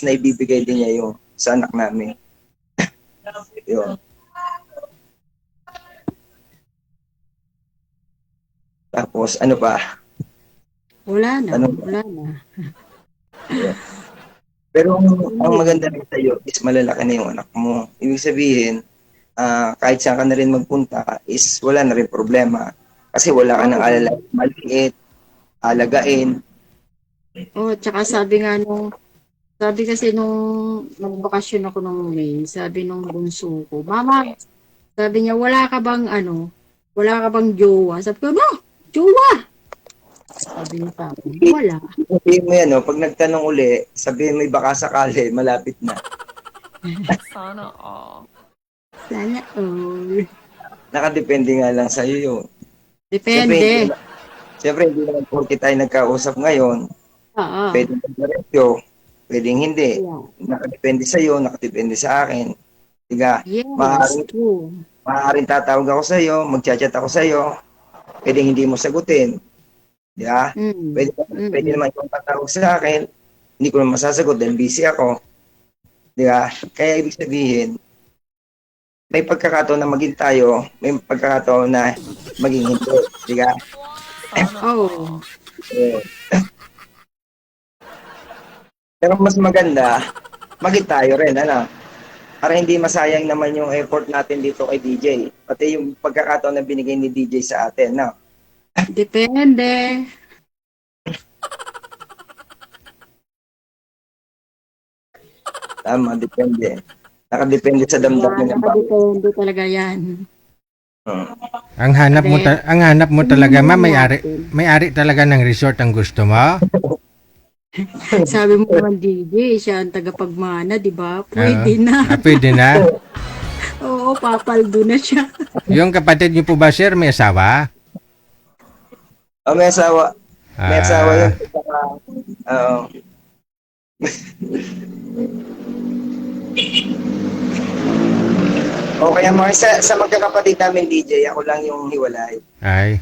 naibibigay din niya yung sa anak namin. Yun. Tapos ano pa? Wala na. Yeah. Pero ang maganda rin sa'yo is malalaki na yung anak mo. Ibig sabihin, kahit saan ka na rin magpunta is wala na rin problema. Kasi wala ka nang alala, maliit, alagain. Tsaka sabi kasi nung magbakasyon ako nung May, sabi nung bunso ko, Mama, sabi niya, wala ka bang jowa? Sabi ko, jowa! Sabi niya sa akin, wala. Sabihin mo yan, pag nagtanong uli, sabihin mo baka sakali, malapit na. Sana all. Nakadepende nga lang sa'yo yun. Depende. Siyempre, hindi naman porke tayo nagkausap ngayon. Pwedeng diretso, pwedeng hindi. Yeah. Nakadepende sa'yo, nakadepende sa akin. Diga, Yes, maaaring tatawag ako sa'yo, magchat-chat ako sa'yo, pwedeng hindi mo sagutin. Diba? Pwede naman yung tatawag sa akin, hindi ko naman masasagot dahil busy ako. Diba? Kaya ibig sabihin, may pagkakataon na maging tayo, may pagkakataon na maging hindi. Diba? Oh, Eh, Pero mas maganda, maging tayo rin, ano? Para hindi masayang naman yung effort natin dito kay DJ. Pati yung pagkakataon na binigay ni DJ sa atin, no? depende. Tama, depende. Nakadepende sa damdamin ng bawat. Nakadepende talaga yan. Ang hanap mo talaga, ma, may-ari talaga ng resort ang gusto mo? Sabi mo naman, DJ, siya ang tagapagmana, di ba? Pwede na. Pwede na. Oo, papaldo na siya. Yung kapatid niyo po ba, sir, may asawa? Oh, may asawa. May asawa yun. Oo. O kaya mga sa magkakapatid namin, DJ, ako lang yung hiwalay. Ay.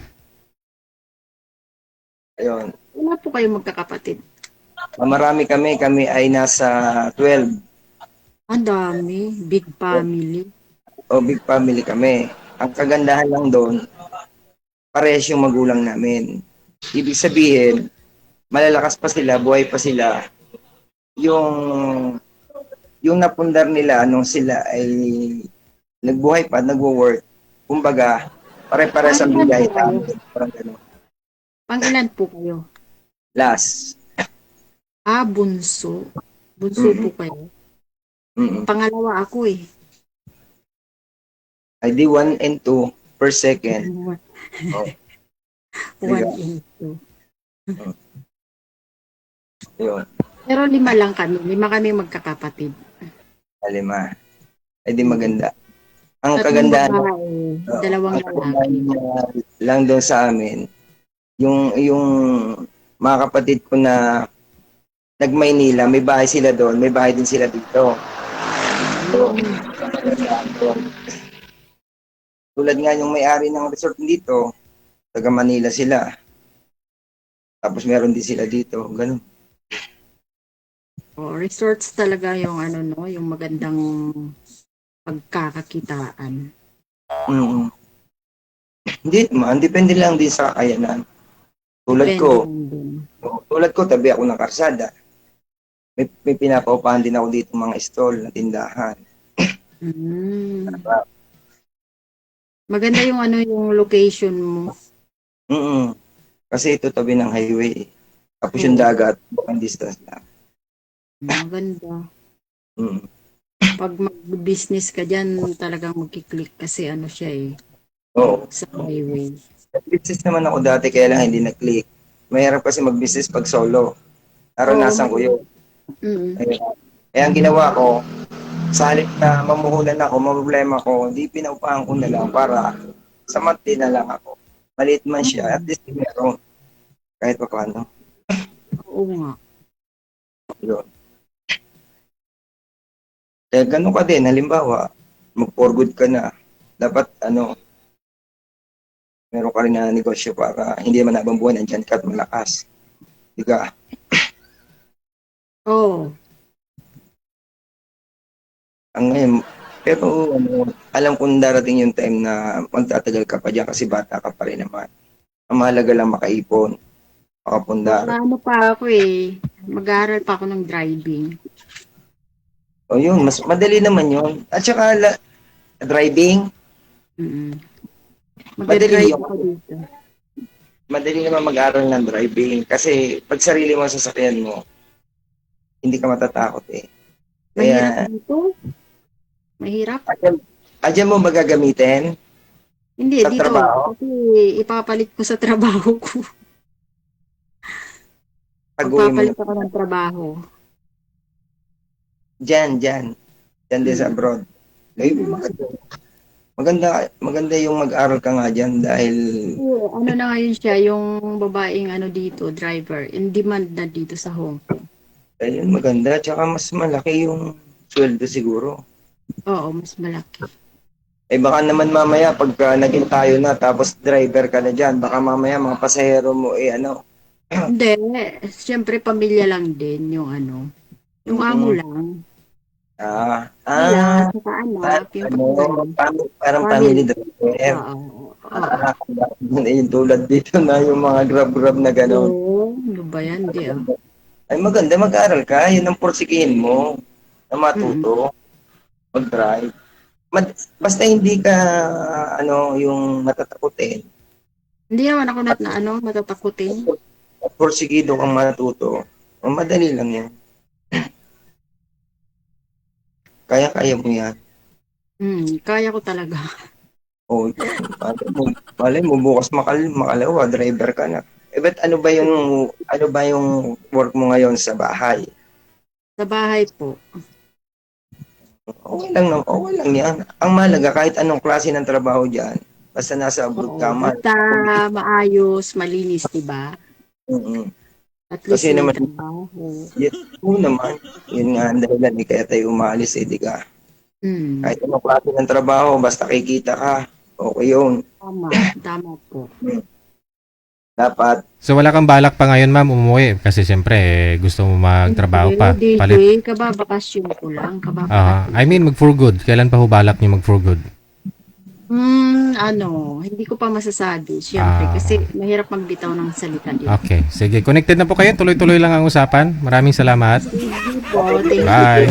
Ayun. Wala po kayo magkakapatid. Marami kami ay nasa 12. Ang dami. Big family. O big family kami. Ang kagandahan lang doon, parehas yung magulang namin. Ibig sabihin, malalakas pa sila, buhay pa sila. Yung napundar nila nung sila ay nagbuhay pa, nagwo-work. Kumbaga, pare-pares ang bigay. Parang gano'n. Pang-ilan po kayo? Last. Bunso. Bunso po kayo. Pangalawa ako eh. Ay di 1 and 2 per second. 1 and 2. Yun. Pero 5 lang kami. 5 kami magkakapatid. 5. Ay di maganda. Ang kagandahan dalawang lalaki lang doon sa amin, yung mga kapatid ko na nag-Maynila, may bahay sila doon, may bahay din sila dito. Tulad nga yung may-ari ng resort dito, taga Manila sila. Tapos meron din sila dito, ganun. Resorts talaga yung yung magandang pagkakakitaan. Hindi naman, depende lang din sa kakayanan. Tulad ko, tabi ako ng karsada. May pinapaupahan din ako dito mga stall na tindahan. Maganda yung yung location mo. Kasi ito tabi ng highway. Tapos yung dagat, bukan distance lang. Maganda. Pag mag-business ka dyan, talagang magkiklik kasi siya eh. Oo. Sa highway. Business naman ako dati, kaya lang hindi na-click. Mahirap kasi mag-business pag solo. Naranasan ko yun. Kaya ang ginawa ko, sa halip na mamuhulan ako, problema ko, hindi pinaupahan ko na lang para sa monthly na lang ako. Maliit man siya, at least meron. Kahit pa paano. Oo nga. Yun. Kaya ganun ka din, halimbawa, mag-for good ka na, dapat meron ka rin na negosyo para hindi man habang buwan, nandyan ka at malakas. Diga? Oo. Pero alam kong darating yung time na magtatagal ka pa dyan kasi bata ka pa rin naman. Ang mahalaga lang makaipon, makapundar. Pa ako eh. Mag-aaral pa ako ng driving. O yun, mas madali naman yun. At saka driving, madali ako dito. Madali naman mag-aaral ng driving kasi pag sarili mo sa sasakyan mo, hindi ka matatakot eh. Kaya, Mahirap dito? Mahirap? Adyan mo magagamitin? Hindi, sa dito. trabaho? Kasi ipapalit ko sa trabaho ko. Pag-uwi mo Magpapalit ako ng trabaho. Diyan din sa abroad. Ay, maganda yung mag-aral ka nga dyan dahil... Ano na ngayon siya, yung babaeng dito, driver, in demand na dito sa Hong Kong. Ayun, maganda. Tsaka mas malaki yung sweldo siguro. Oo, mas malaki. Eh baka naman mamaya pagka naging tayo na tapos driver ka na dyan, baka mamaya mga pasahero mo Hindi, siyempre pamilya lang din yung yung amo lang. Sila, saka anak, yung Parang Family. family driver. Oo. Yung tulad dito na yung mga grab-grab na gano'n. Oo, ano ba yan? Di ah. Ay maganda, mag-aral ka. Yun ang porsigihin mo na matuto. Mag-drive. Basta hindi ka, yung matatakutin. Hindi naman ako matatakutin. Porsigido kang matuto. Madali lang yan. Kaya mo yan. Kaya ko talaga. Oh, malay mo bukas makalawa, driver ka na. But ano ba yung work mo ngayon sa bahay? Sa bahay po. Okay lang yan. Ang mahalaga kahit anong klase ng trabaho diyan, basta nasa abroad ka man. Basta maayos, malinis, diba? At least Kasi may naman, trabaho. naman, yun nga ang dahilan, kaya tayo umalis, di ka. Kahit anong klase ng trabaho, basta kikita ka, okay yun. Tama po. Dapat. So wala kang balak pa ngayon, ma'am, umuwi kasi siyempre gusto mo magtrabaho pa. Hindi, kababakasyon ko lang. I mean, mag for good. Kailan pa ho balak niyo mag for good? Hindi ko pa masasabi, siyempre, kasi mahirap magbitaw ng salita dito. Okay, sige. Connected na po kayo. Tuloy-tuloy lang ang usapan. Maraming salamat. Bye.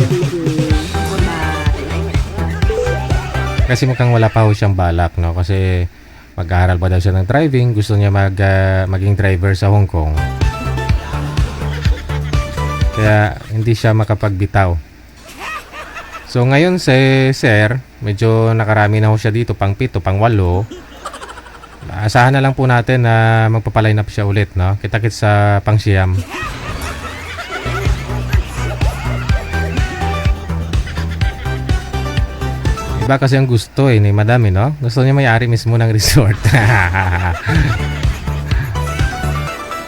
Kasi mukhang wala pa ho siyang balak, no? Kasi mag-aaral pa daw siya ng driving. Gusto niya maging driver sa Hong Kong. Kaya hindi siya makapagbitaw. So ngayon si Sir, medyo nakarami na ho siya dito, pang 7, pang 8. Asahan na lang po natin na magpapaline up siya ulit, no? Kita-kits sa pang siyam. Iba kasi ang gusto ni madam, no? Gusto niya may-ari mismo ng resort.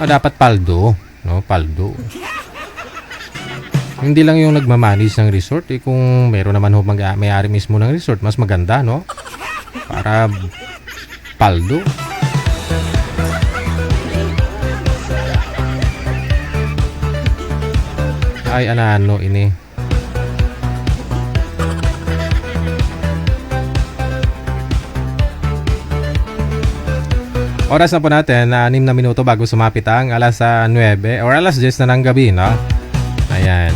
Dapat paldo, no? Paldo. Hindi lang yung nagmamanage ng resort, kung meron naman ho may-ari mismo ng resort, mas maganda, no? Para paldo. Ay, ano ini. Oras na po natin, 6 na minuto bago sumapit ang alas 9 or alas 10 na ng gabi, no? Ayan.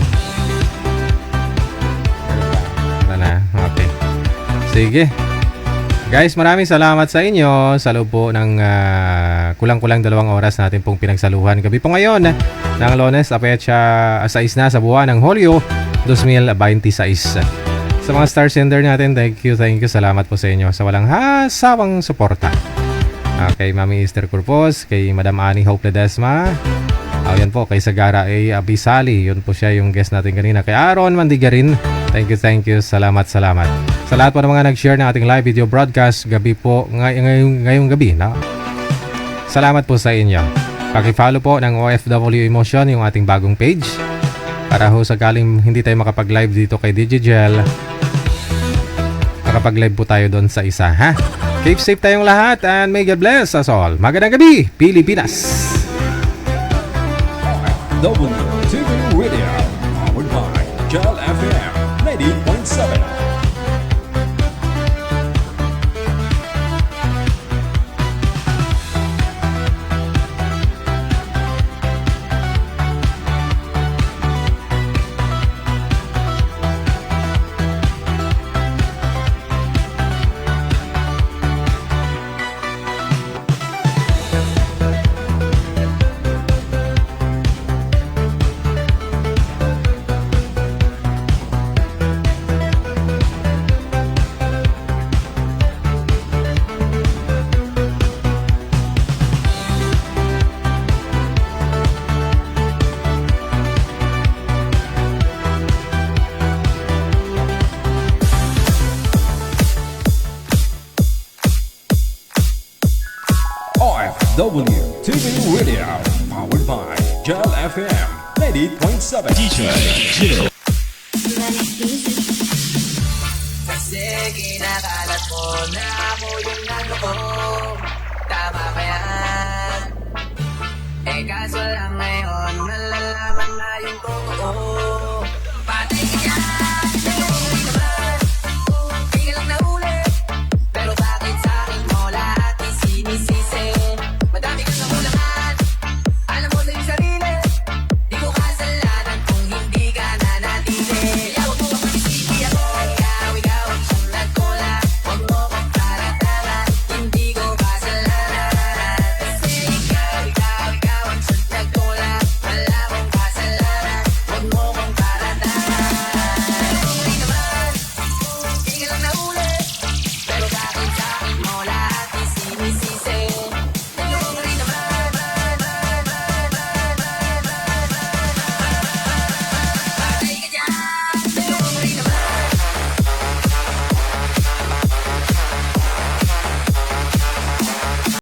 Wala na. Okay. Sige. Guys, maraming salamat sa inyo sa loob po ng kulang-kulang 2 oras natin pong pinagsaluhan. Gabi po ngayon ng Lunes, Apecha 6 na sa buwan ng Hulyo 2026. Sa mga star sender natin, thank you. Salamat po sa inyo sa walang hasawang suporta. Kay Mami Esther Corpus, kay Madam Annie Hope Ledesma. Yan po, kay Sagara A. Abisali. Yun po siya yung guest natin kanina. Kay Aaron Mandigarin. Thank you. Salamat. Sa lahat po ng mga nag-share ng ating live video broadcast gabi po, ngayong gabi. No? Salamat po sa inyo. Paki-follow po ng OFW Emotion yung ating bagong page. Para ho sakaling hindi tayo makapag-live dito kay Digigel, makapag-live po tayo doon sa isa, ha? Keep safe tayong lahat and may God bless us all. Magandang gabi, Pilipinas! WTV Radio, powered by Gel FM 90.7. WTV Radio, powered by Gel FM 90.7. DJ Gil. Kasi kinakalat mo na ako yung ano ko. Tama ba yan? Kaso lang ngayon